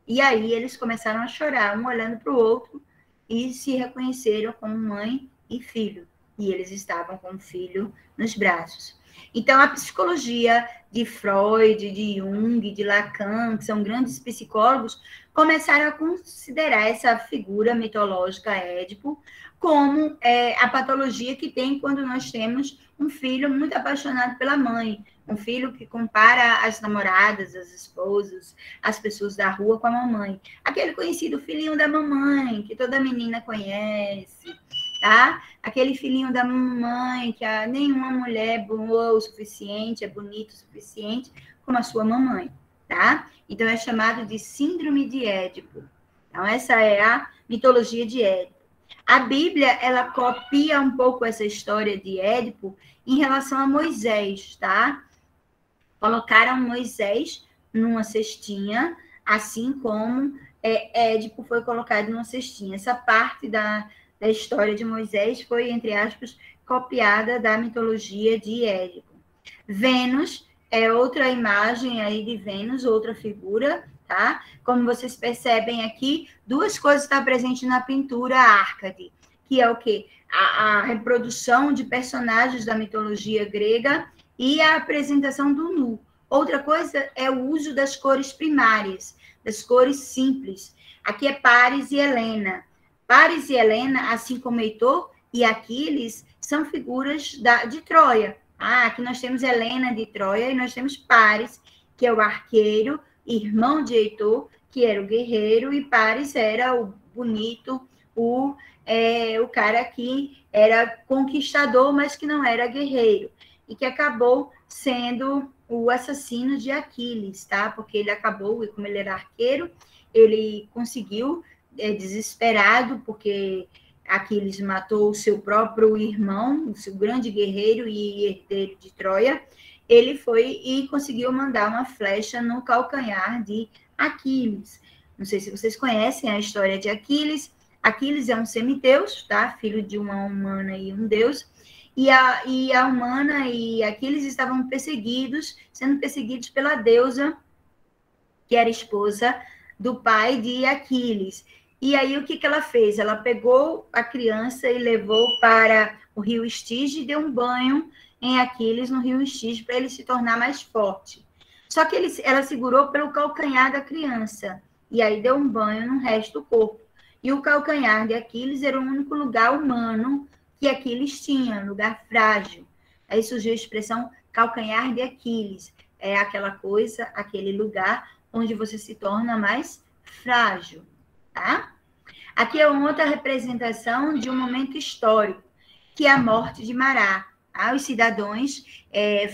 E aí eles começaram a chorar, um olhando para o outro, e se reconheceram como mãe e filho. E eles estavam com o filho nos braços. Então, a psicologia de Freud, de Jung, de Lacan, que são grandes psicólogos, começaram a considerar essa figura mitológica Édipo como a patologia que tem quando nós temos um filho muito apaixonado pela mãe, um filho que compara as namoradas, as esposas, as pessoas da rua com a mamãe. Aquele conhecido filhinho da mamãe, que toda menina conhece, tá? Aquele filhinho da mamãe, que nenhuma mulher é boa o suficiente, é bonita o suficiente, como a sua mamãe, tá? Então, é chamado de síndrome de Édipo. Então, essa é a mitologia de Édipo. A Bíblia, ela copia um pouco essa história de Édipo em relação a Moisés, tá? Colocaram Moisés numa cestinha, assim como Édipo foi colocado numa cestinha. Essa parte da história de Moisés foi, entre aspas, copiada da mitologia de Édipo. Vênus é outra imagem aí de Vênus, outra figura, tá? Como vocês percebem aqui, duas coisas estão presentes na pintura Árcade, que é o quê? A reprodução de personagens da mitologia grega e a apresentação do nu. Outra coisa é o uso das cores primárias, das cores simples. Aqui é Paris e Helena. Paris e Helena, assim como Heitor e Aquiles, são figuras de Troia. Aqui nós temos Helena de Troia e nós temos Paris, que é o arqueiro, irmão de Heitor, que era o guerreiro, e Paris era o bonito, o cara que era conquistador, mas que não era guerreiro, e que acabou sendo o assassino de Aquiles, tá? Porque ele acabou, e como ele era arqueiro, ele conseguiu, desesperado, porque Aquiles matou o seu próprio irmão, o seu grande guerreiro e herdeiro de Troia, ele foi e conseguiu mandar uma flecha no calcanhar de Aquiles. Não sei se vocês conhecem a história de Aquiles. Aquiles é um semideus, tá? Filho de uma humana e um deus. E a humana e Aquiles estavam sendo perseguidos pela deusa, que era esposa do pai de Aquiles. E aí, o que ela fez? Ela pegou a criança e levou para o rio Estige e deu um banho em Aquiles no rio Estige para ele se tornar mais forte. Só que ela segurou pelo calcanhar da criança e aí deu um banho no resto do corpo. E o calcanhar de Aquiles era o único lugar humano que Aquiles tinha, um lugar frágil. Aí surgiu a expressão calcanhar de Aquiles. É aquela coisa, aquele lugar onde você se torna mais frágil, tá? Aqui é uma outra representação de um momento histórico, que é a morte de Marat. Tá? Os cidadãos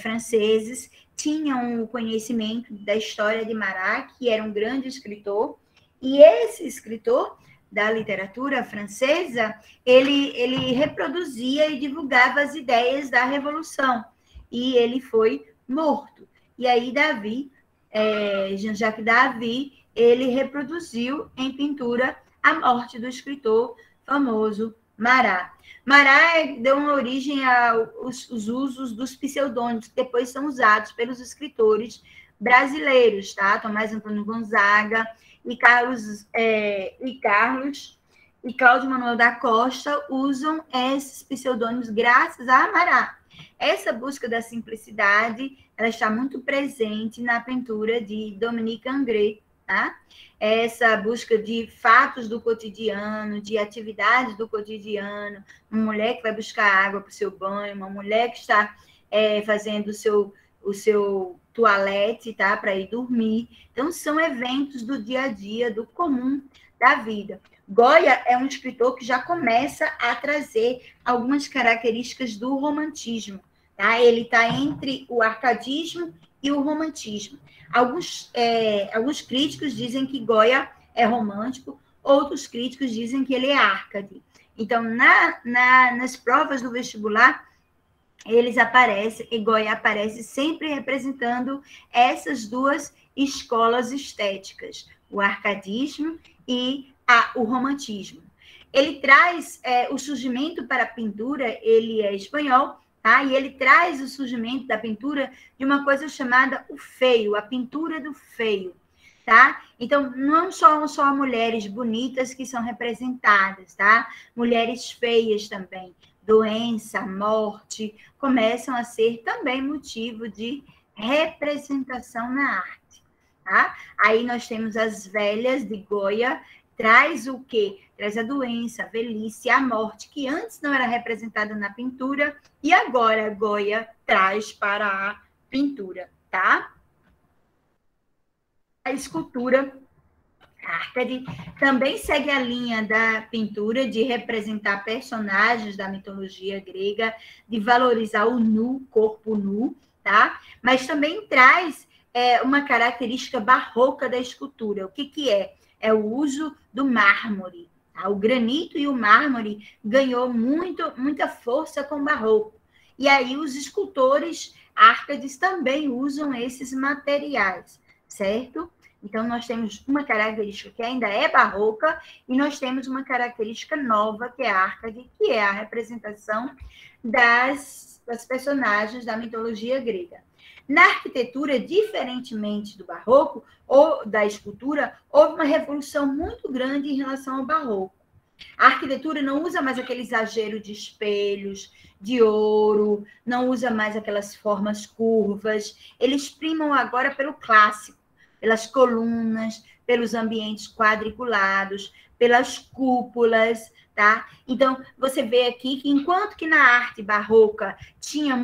franceses tinham o conhecimento da história de Marat, que era um grande escritor, e esse escritor da literatura francesa, ele reproduzia e divulgava as ideias da Revolução, e ele foi morto. E aí Jean-Jacques Davy, ele reproduziu em pintura a morte do escritor famoso Marat. Marat deu uma origem aos usos dos pseudônimos, que depois são usados pelos escritores brasileiros, tá? Tomás Antônio Gonzaga e Cláudio Manuel da Costa usam esses pseudônimos graças a Marat. Essa busca da simplicidade, ela está muito presente na pintura de Dominique Ingres, tá? Essa busca de fatos do cotidiano, de atividades do cotidiano, uma mulher que vai buscar água para o seu banho, uma mulher que está fazendo o seu toalete, tá? Para ir dormir. Então, são eventos do dia a dia, do comum da vida. Goya é um escritor que já começa a trazer algumas características do romantismo, tá? Ele está entre o arcadismo e o romantismo. Alguns críticos dizem que Goya é romântico, outros críticos dizem que ele é árcade. Então, nas provas do vestibular, Goya aparece sempre representando essas duas escolas estéticas, o arcadismo e o romantismo. Ele traz o surgimento para a pintura, ele é espanhol, tá? E ele traz o surgimento da pintura de uma coisa chamada o feio, a pintura do feio, tá? Então, não são só mulheres bonitas que são representadas, tá? Mulheres feias também, doença, morte, começam a ser também motivo de representação na arte, tá? Aí nós temos as velhas de Goya, traz o quê? Traz a doença, a velhice, a morte, que antes não era representada na pintura, e agora Goya traz para a pintura, tá? A escultura Arcade também segue a linha da pintura de representar personagens da mitologia grega, de valorizar o nu, corpo nu, tá? Mas também traz uma característica barroca da escultura. O que é? É o uso do mármore. Tá? O granito e o mármore ganhou muita força com o barroco. E aí os escultores árcades também usam esses materiais, certo? Então, nós temos uma característica que ainda é barroca e nós temos uma característica nova, que é a árcade, que é a representação das personagens da mitologia grega. Na arquitetura, diferentemente do barroco ou da escultura, houve uma revolução muito grande em relação ao barroco. A arquitetura não usa mais aquele exagero de espelhos, de ouro, não usa mais aquelas formas curvas. Eles primam agora pelo clássico, pelas colunas, pelos ambientes quadriculados, pelas cúpulas, tá? Então, você vê aqui que enquanto que na arte barroca tinha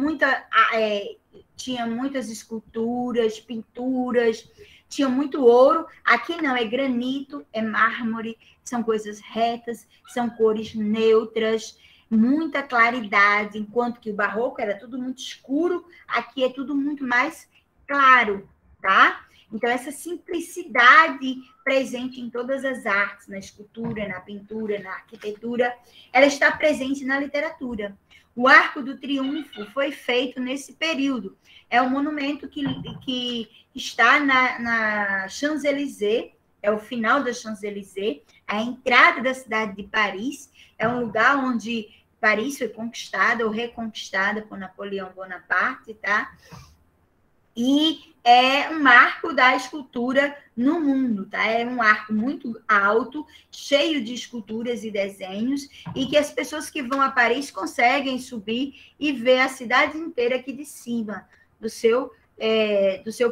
muitas esculturas, pinturas, tinha muito ouro, aqui não, é granito, é mármore, são coisas retas, são cores neutras, muita claridade, enquanto que o barroco era tudo muito escuro, aqui é tudo muito mais claro, tá? Então, essa simplicidade presente em todas as artes, na escultura, na pintura, na arquitetura, ela está presente na literatura. O Arco do Triunfo foi feito nesse período. É um monumento que está na Champs-Élysées, é o final da Champs-Élysées, a entrada da cidade de Paris, é um lugar onde Paris foi conquistada ou reconquistada por Napoleão Bonaparte, tá? E é um marco da escultura no mundo, tá? É um arco muito alto, cheio de esculturas e desenhos, e que as pessoas que vão a Paris conseguem subir e ver a cidade inteira aqui de cima, do seu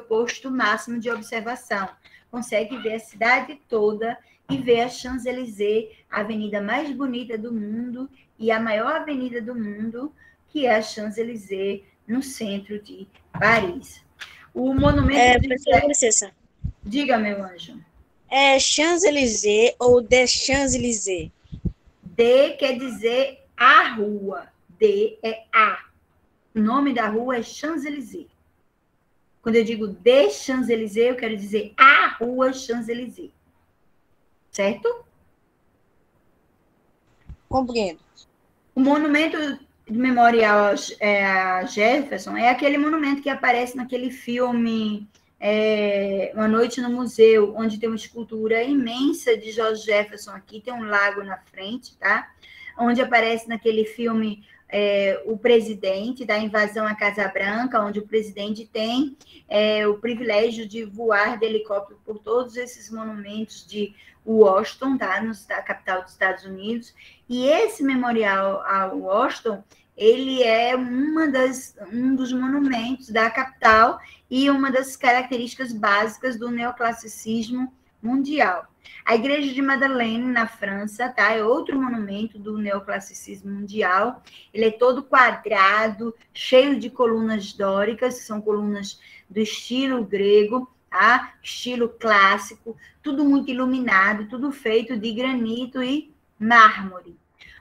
posto máximo de observação. Consegue ver a cidade toda e ver a Champs-Élysées, a avenida mais bonita do mundo e a maior avenida do mundo, que é a Champs-Élysées, no centro de Paris. O monumento de... Professora, com licença. Diga, meu anjo. É Champs-Élysées ou Des Champs-Élysées? D quer dizer a rua. D é a. O nome da rua é Champs-Élysées. Quando eu digo Des Champs-Élysées, eu quero dizer a rua Champs-Élysées. Certo? Compreendo. O monumento memorial a Jefferson é aquele monumento que aparece naquele filme Uma Noite no Museu, onde tem uma escultura imensa de George Jefferson aqui, tem um lago na frente, tá? Onde aparece naquele filme o presidente da invasão à Casa Branca, onde o presidente tem o privilégio de voar de helicóptero por todos esses monumentos de Washington, tá? Na capital dos Estados Unidos. E esse memorial a Washington, ele é um dos monumentos da capital e uma das características básicas do neoclassicismo mundial. A Igreja de Madeleine, na França, tá? É outro monumento do neoclassicismo mundial. Ele é todo quadrado, cheio de colunas dóricas, que são colunas do estilo grego, tá? Estilo clássico, tudo muito iluminado, tudo feito de granito e mármore.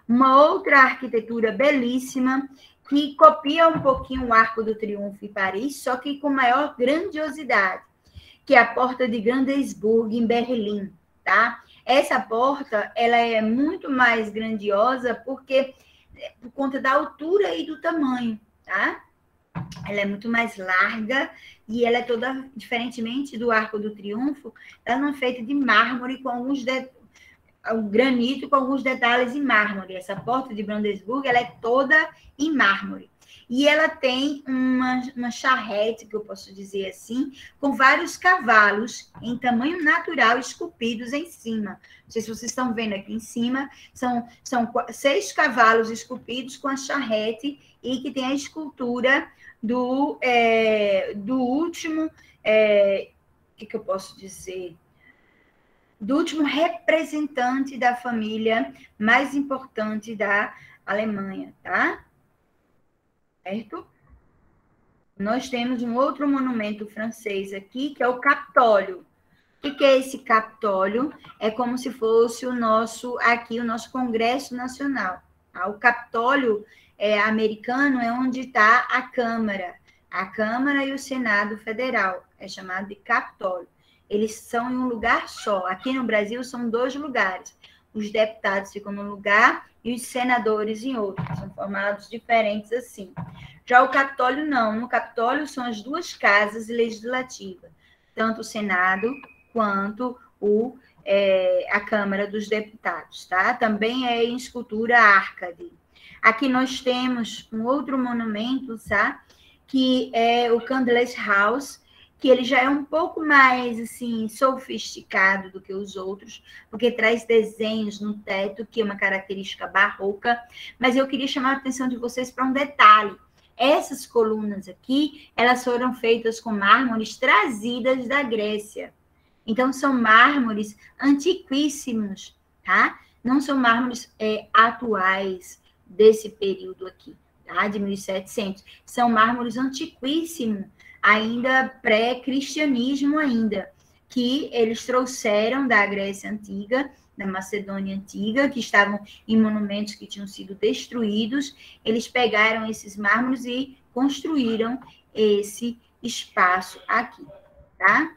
Uma outra arquitetura belíssima, que copia um pouquinho o Arco do Triunfo em Paris, só que com maior grandiosidade, que é a Porta de Brandenburg, em Berlim, tá? Essa porta, ela é muito mais grandiosa por conta da altura e do tamanho, tá? Ela é muito mais larga e ela é toda, diferentemente do Arco do Triunfo, ela não é feita de mármore com o granito com alguns detalhes em mármore. Essa porta de Brandenburg, ela é toda em mármore. E ela tem uma charrete, que eu posso dizer assim, com vários cavalos em tamanho natural esculpidos em cima. Não sei se vocês estão vendo aqui em cima, são 6 cavalos esculpidos com a charrete e que tem a escultura do último, que eu posso dizer? Do último representante da família mais importante da Alemanha, tá? Certo? Nós temos um outro monumento francês aqui, que é o Capitólio. O que é esse Capitólio? É como se fosse o nosso Congresso Nacional. Tá? O Capitólio americano é onde está a Câmara e o Senado Federal. É chamado de Capitólio. Eles são em um lugar só. Aqui no Brasil são 2 lugares. Os deputados ficam num lugar e os senadores em outro. São formados diferentes assim. Já o Capitólio não. No Capitólio são as 2 casas legislativas, tanto o Senado quanto a Câmara dos Deputados, tá? Também é em escultura Arcade. Aqui nós temos um outro monumento, tá? Que é o Candlestick House, que ele já é um pouco mais, assim, sofisticado do que os outros, porque traz desenhos no teto, que é uma característica barroca, mas eu queria chamar a atenção de vocês para um detalhe. Essas colunas aqui, elas foram feitas com mármores trazidas da Grécia. Então, são mármores antiquíssimos, tá? Não são mármores atuais desse período aqui, tá? De 1700. São mármores antiquíssimos, ainda pré-cristianismo ainda, que eles trouxeram da Grécia Antiga, da Macedônia Antiga, que estavam em monumentos que tinham sido destruídos. Eles pegaram esses mármores e construíram esse espaço aqui, tá?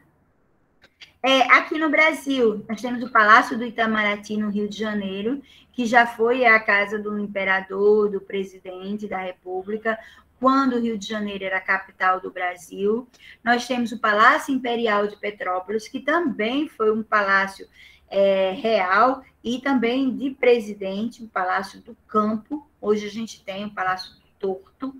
Aqui no Brasil, nós temos o Palácio do Itamaraty, no Rio de Janeiro, que já foi a casa do imperador, do presidente da República, quando o Rio de Janeiro era a capital do Brasil. Nós temos o Palácio Imperial de Petrópolis, que também foi um palácio real e também de presidente, o Palácio do Campo. Hoje a gente tem o Palácio do Torto,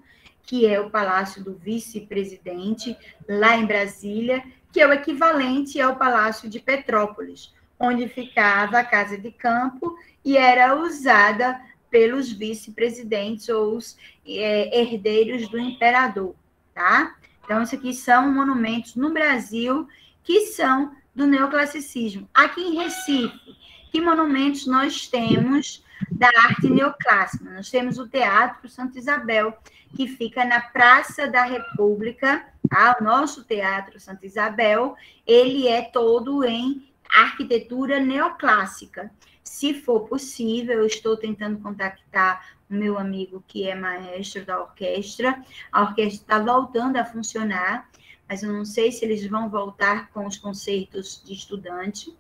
que é o Palácio do Vice-Presidente, lá em Brasília, que é o equivalente ao Palácio de Petrópolis, onde ficava a Casa de Campo e era usada pelos vice-presidentes ou os herdeiros do imperador, tá? Então, isso aqui são monumentos no Brasil que são do neoclassicismo. Aqui em Recife, que monumentos nós temos da arte neoclássica? Nós temos o Teatro Santa Isabel, que fica na Praça da República, tá? O nosso Teatro Santa Isabel, ele é todo em arquitetura neoclássica. Se for possível, eu estou tentando contactar o meu amigo que é maestro da orquestra. A orquestra está voltando a funcionar, mas eu não sei se eles vão voltar com os concertos de estudante.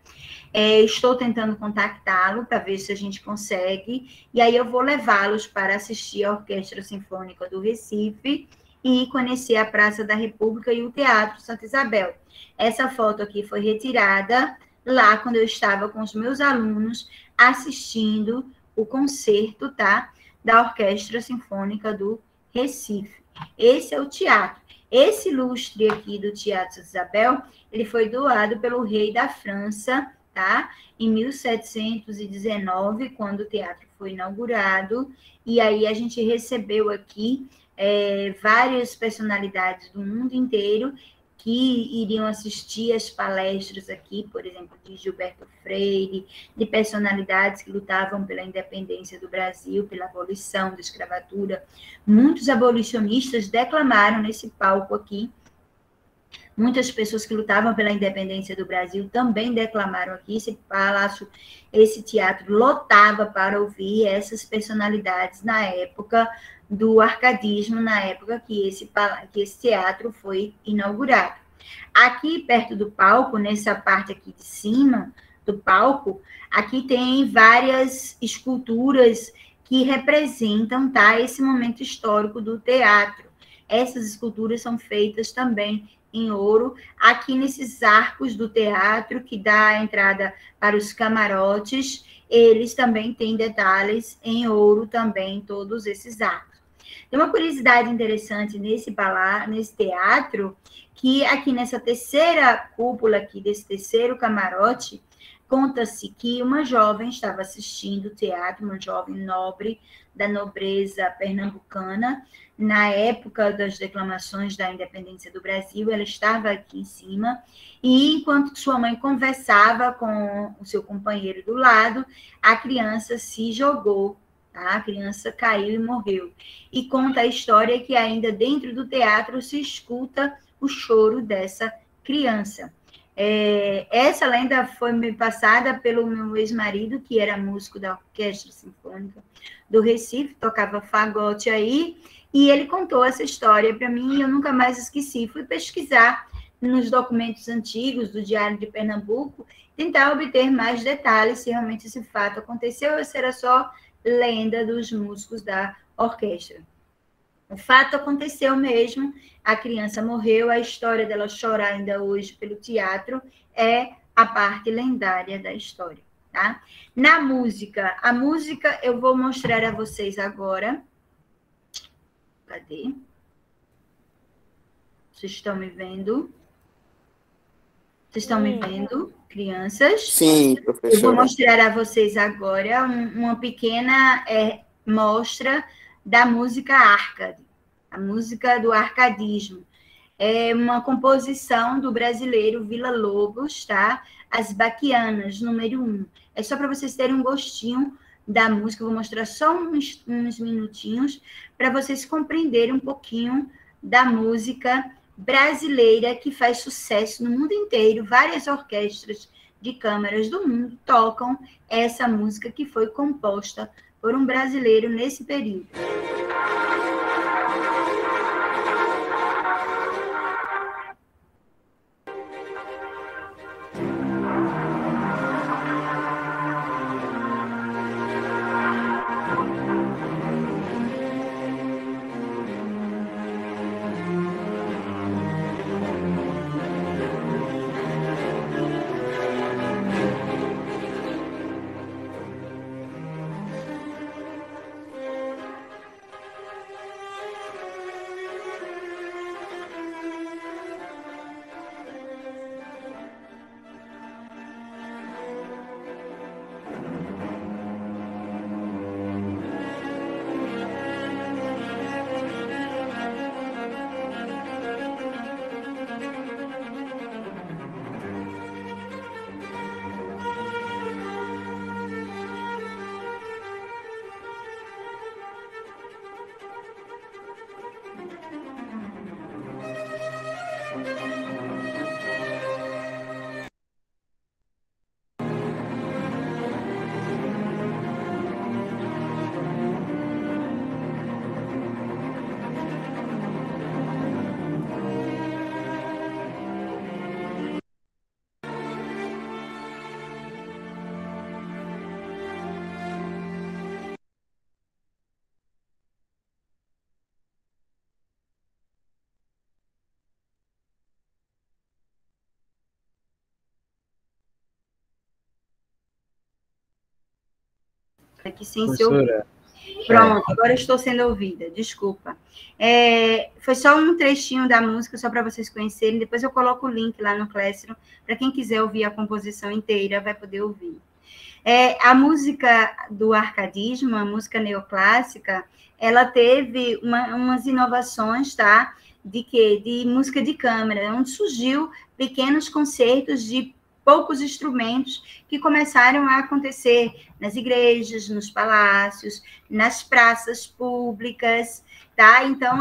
Estou tentando contactá-lo para ver se a gente consegue, e aí eu vou levá-los para assistir a Orquestra Sinfônica do Recife e conhecer a Praça da República e o Teatro Santa Isabel. Essa foto aqui foi retirada lá quando eu estava com os meus alunos assistindo o concerto, tá? Da Orquestra Sinfônica do Recife. Esse é o teatro. Esse lustre aqui do Teatro Santa Isabel, ele foi doado pelo rei da França, tá? Em 1719, quando o teatro foi inaugurado, e aí a gente recebeu aqui várias personalidades do mundo inteiro que iriam assistir as palestras aqui, por exemplo, de Gilberto Freire, de personalidades que lutavam pela independência do Brasil, pela abolição da escravatura. Muitos abolicionistas declamaram nesse palco aqui. Muitas pessoas que lutavam pela independência do Brasil também declamaram aqui. Esse palácio, esse teatro lotava para ouvir essas personalidades na época do arcadismo, na época que esse teatro foi inaugurado. Aqui, perto do palco, nessa parte aqui de cima do palco, aqui tem várias esculturas que representam, tá, esse momento histórico do teatro. Essas esculturas são feitas também em ouro, aqui nesses arcos do teatro, que dá a entrada para os camarotes, eles também têm detalhes em ouro também, todos esses arcos. Tem uma curiosidade interessante nesse teatro, que aqui nessa terceira cúpula aqui, desse terceiro camarote, conta-se que uma jovem estava assistindo o teatro, uma jovem nobre da nobreza pernambucana, na época das declamações da independência do Brasil, ela estava aqui em cima, e enquanto sua mãe conversava com o seu companheiro do lado, a criança se jogou, tá? A criança caiu e morreu. E conta a história que ainda dentro do teatro se escuta o choro dessa criança. Essa lenda foi me passada pelo meu ex-marido, que era músico da Orquestra Sinfônica do Recife, tocava fagote aí, e ele contou essa história para mim e eu nunca mais esqueci. Fui pesquisar nos documentos antigos do Diário de Pernambuco, tentar obter mais detalhes se realmente esse fato aconteceu ou se era só lenda dos músicos da orquestra. O fato aconteceu mesmo, a criança morreu, a história dela chorar ainda hoje pelo teatro é a parte lendária da história, tá? Na música, a música eu vou mostrar a vocês agora. Cadê? Vocês estão me vendo? Vocês estão me vendo, crianças? Sim, professora. Eu vou mostrar a vocês agora uma pequena mostra da música Arcade, a música do arcadismo. É uma composição do brasileiro Villa-Lobos, tá? As Baquianas, número 1. É só para vocês terem um gostinho da música, eu vou mostrar só uns minutinhos para vocês compreenderem um pouquinho da música brasileira que faz sucesso no mundo inteiro. Várias orquestras de câmaras do mundo tocam essa música que foi composta por um brasileiro nesse período. Aqui sem ser ouvida. Pronto, agora eu estou sendo ouvida, desculpa. Foi só um trechinho da música, só para vocês conhecerem. Depois eu coloco o link lá no Classroom, para quem quiser ouvir a composição inteira, vai poder ouvir. A música do arcadismo, a música neoclássica, ela teve umas inovações, tá? De música de câmara, onde surgiu pequenos concertos de poucos instrumentos que começaram a acontecer nas igrejas, nos palácios, nas praças públicas, tá? Então,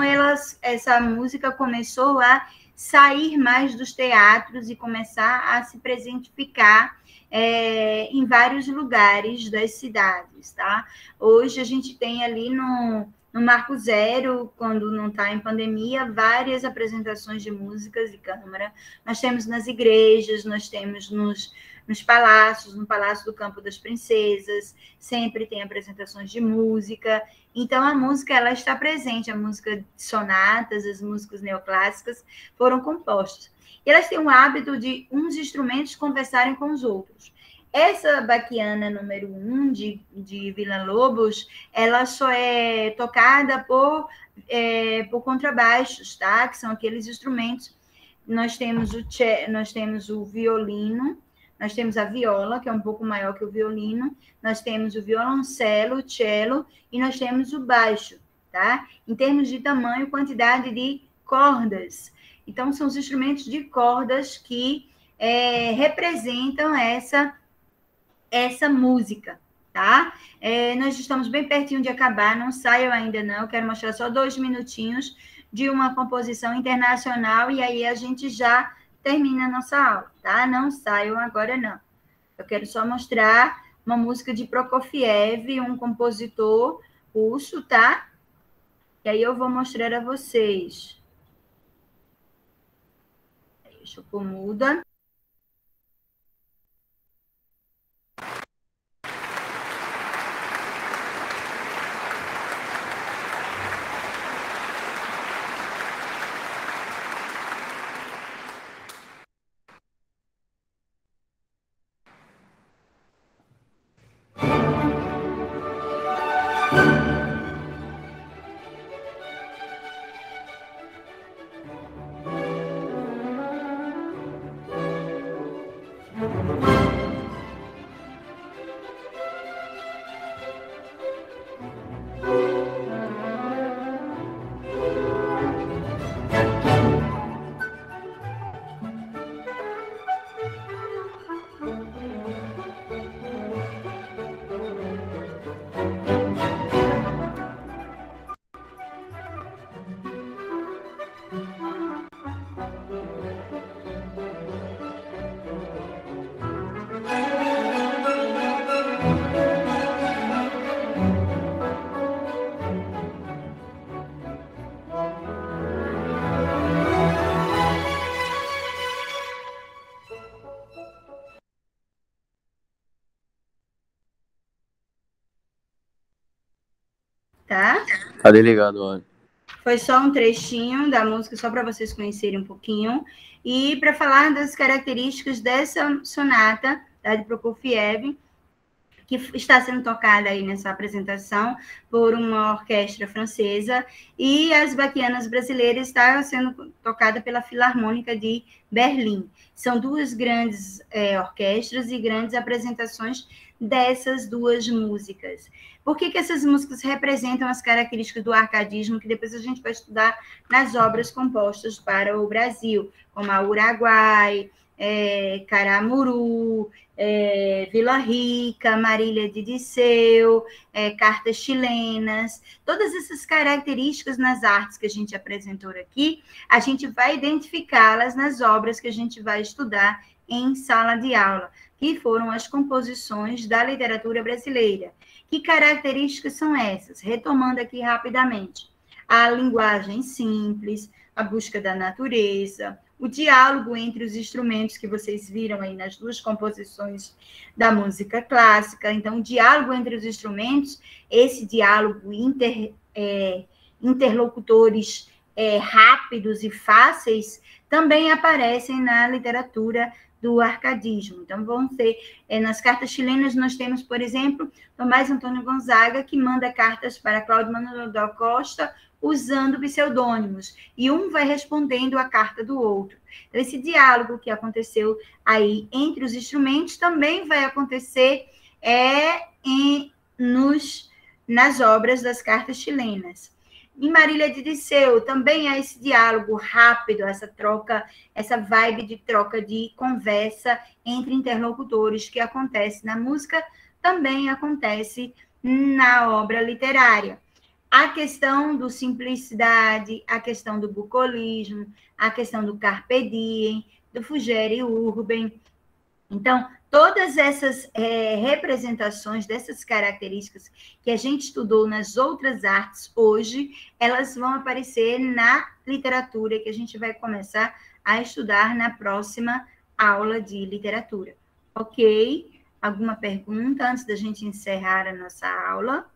essa música começou a sair mais dos teatros e começar a se presentificar em vários lugares das cidades, tá? Hoje a gente tem ali no Marco Zero, quando não está em pandemia, várias apresentações de músicas de câmara. Nós temos nas igrejas, nós temos nos palácios, no Palácio do Campo das Princesas, sempre tem apresentações de música. Então, a música ela está presente, a música de sonatas, as músicas neoclássicas foram compostas. E elas têm o hábito de uns instrumentos conversarem com os outros. Essa baquiana número 1 de Villa-Lobos, ela só é tocada por contrabaixos, tá? Que são aqueles instrumentos. Nós temos o violino, nós temos a viola, que é um pouco maior que o violino, nós temos o violoncelo, o cello, e nós temos o baixo, tá? Em termos de tamanho, quantidade de cordas. Então, são os instrumentos de cordas que representam essa música, tá? Nós estamos bem pertinho de acabar, não saiam ainda não, quero mostrar só 2 minutinhos de uma composição internacional e aí a gente já termina a nossa aula, tá? Não saiam agora não. Eu quero só mostrar uma música de Prokofiev, um compositor russo, tá? E aí eu vou mostrar a vocês. Deixa eu pôr muda. Tá? Tá ligado, olha. Foi só um trechinho da música, só para vocês conhecerem um pouquinho. E para falar das características dessa sonata, tá, de Prokofiev, que está sendo tocada aí nessa apresentação por uma orquestra francesa, e as baquianas brasileiras estão sendo tocada pela Filarmônica de Berlim. São 2 grandes orquestras e grandes apresentações dessas 2 músicas. Por que essas músicas representam as características do arcadismo, que depois a gente vai estudar nas obras compostas para o Brasil, como a Uruguai, Caramuru, Vila Rica, Marília de Disseu, cartas chilenas, todas essas características nas artes que a gente apresentou aqui, a gente vai identificá-las nas obras que a gente vai estudar em sala de aula, que foram as composições da literatura brasileira. Que características são essas? Retomando aqui rapidamente. A linguagem simples, a busca da natureza, o diálogo entre os instrumentos que vocês viram aí nas 2 composições da música clássica. Então, o diálogo entre os instrumentos, esse diálogo interlocutores rápidos e fáceis também aparecem na literatura do arcadismo. Então, vão ter, nas cartas chilenas, nós temos, por exemplo, Tomás Antônio Gonzaga, que manda cartas para Cláudio Manuel da Costa, usando pseudônimos, e um vai respondendo a carta do outro. Então, esse diálogo que aconteceu aí entre os instrumentos também vai acontecer nas obras das cartas chilenas. Em Marília de Dirceu, também há esse diálogo rápido, essa troca, essa vibe de troca de conversa entre interlocutores que acontece na música, também acontece na obra literária. A questão do simplicidade, a questão do bucolismo, a questão do carpe diem, do fugere urbem. Então, todas essas representações dessas características que a gente estudou nas outras artes hoje, elas vão aparecer na literatura, que a gente vai começar a estudar na próxima aula de literatura. Ok? Alguma pergunta antes da gente encerrar a nossa aula?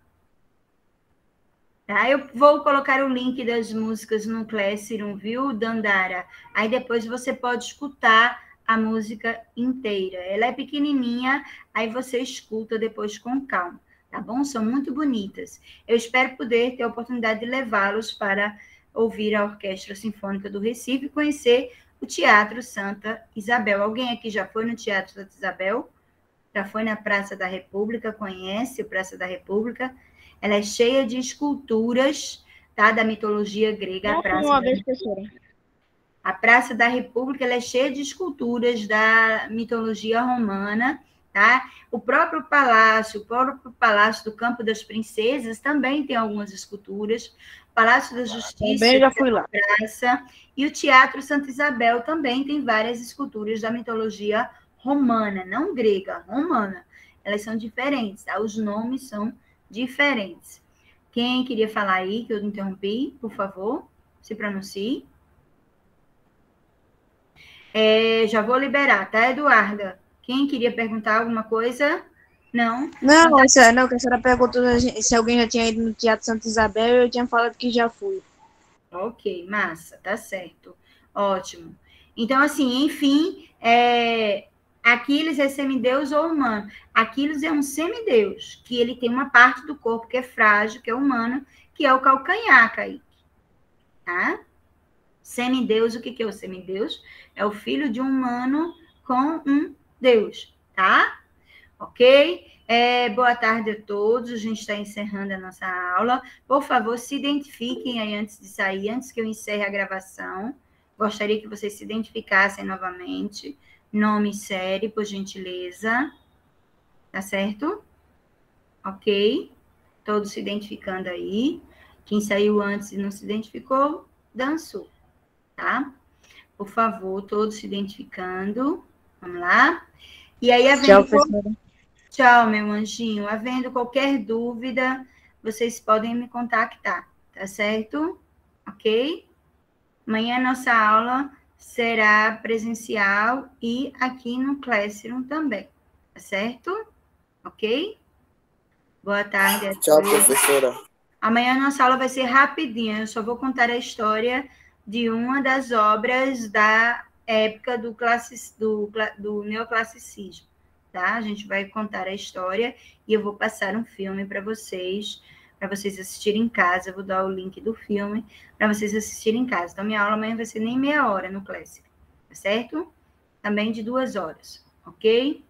Tá? Eu vou colocar o link das músicas no Classroom, viu, Dandara? Aí depois você pode escutar a música inteira. Ela é pequenininha, aí você escuta depois com calma, tá bom? São muito bonitas. Eu espero poder ter a oportunidade de levá-los para ouvir a Orquestra Sinfônica do Recife e conhecer o Teatro Santa Isabel. Alguém aqui já foi no Teatro Santa Isabel? Já foi na Praça da República? Conhece a Praça da República? Ela é cheia de esculturas, tá? Da mitologia grega. A Praça da República ela é cheia de esculturas da mitologia romana, tá? O próprio palácio do Campo das Princesas também tem algumas esculturas. O Palácio da Justiça, também já fui lá. Praça, e o Teatro Santa Isabel também tem várias esculturas da mitologia romana, não grega, romana. Elas são diferentes, tá? Os nomes são diferentes. Quem queria falar aí, que eu interrompi, por favor, se pronuncie. Já vou liberar, tá, Eduarda? Quem queria perguntar alguma coisa? Não? Não, que a senhora perguntou se alguém já tinha ido no Teatro Santa Isabel, eu tinha falado que já fui. Ok, massa, tá certo. Ótimo. Então, assim, enfim, Aquiles é semideus ou humano? Aquiles é um semideus, que ele tem uma parte do corpo que é frágil, que é humana, que é o calcanhar, Kaique. Tá? Semideus, o que é o semideus? É o filho de um humano com um deus, tá? Ok? Boa tarde a todos, a gente está encerrando a nossa aula. Por favor, se identifiquem aí antes de sair, antes que eu encerre a gravação. Gostaria que vocês se identificassem novamente. Nome e série, por gentileza. Tá certo? Ok? Todos se identificando aí. Quem saiu antes e não se identificou, dançou. Tá? Por favor, todos se identificando. Vamos lá? E aí, Tchau, professora. Tchau, meu anjinho. Havendo qualquer dúvida, vocês podem me contactar, tá certo? Ok? Amanhã a nossa aula será presencial e aqui no Classroom também, tá certo? Ok? Boa tarde a todos. Tchau, professora. Amanhã a nossa aula vai ser rapidinha, eu só vou contar a história de uma das obras da época do neoclassicismo, tá? A gente vai contar a história e eu vou passar um filme para vocês assistirem em casa. Eu vou dar o link do filme para vocês assistirem em casa. Então, minha aula amanhã vai ser nem meia hora no Classic, tá certo? Também de 2 horas, ok?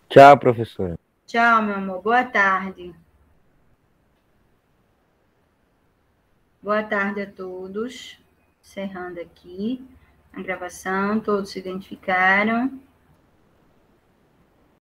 Tchau, professora. Tchau, meu amor. Boa tarde. Boa tarde a todos. Encerrando aqui a gravação. Todos se identificaram.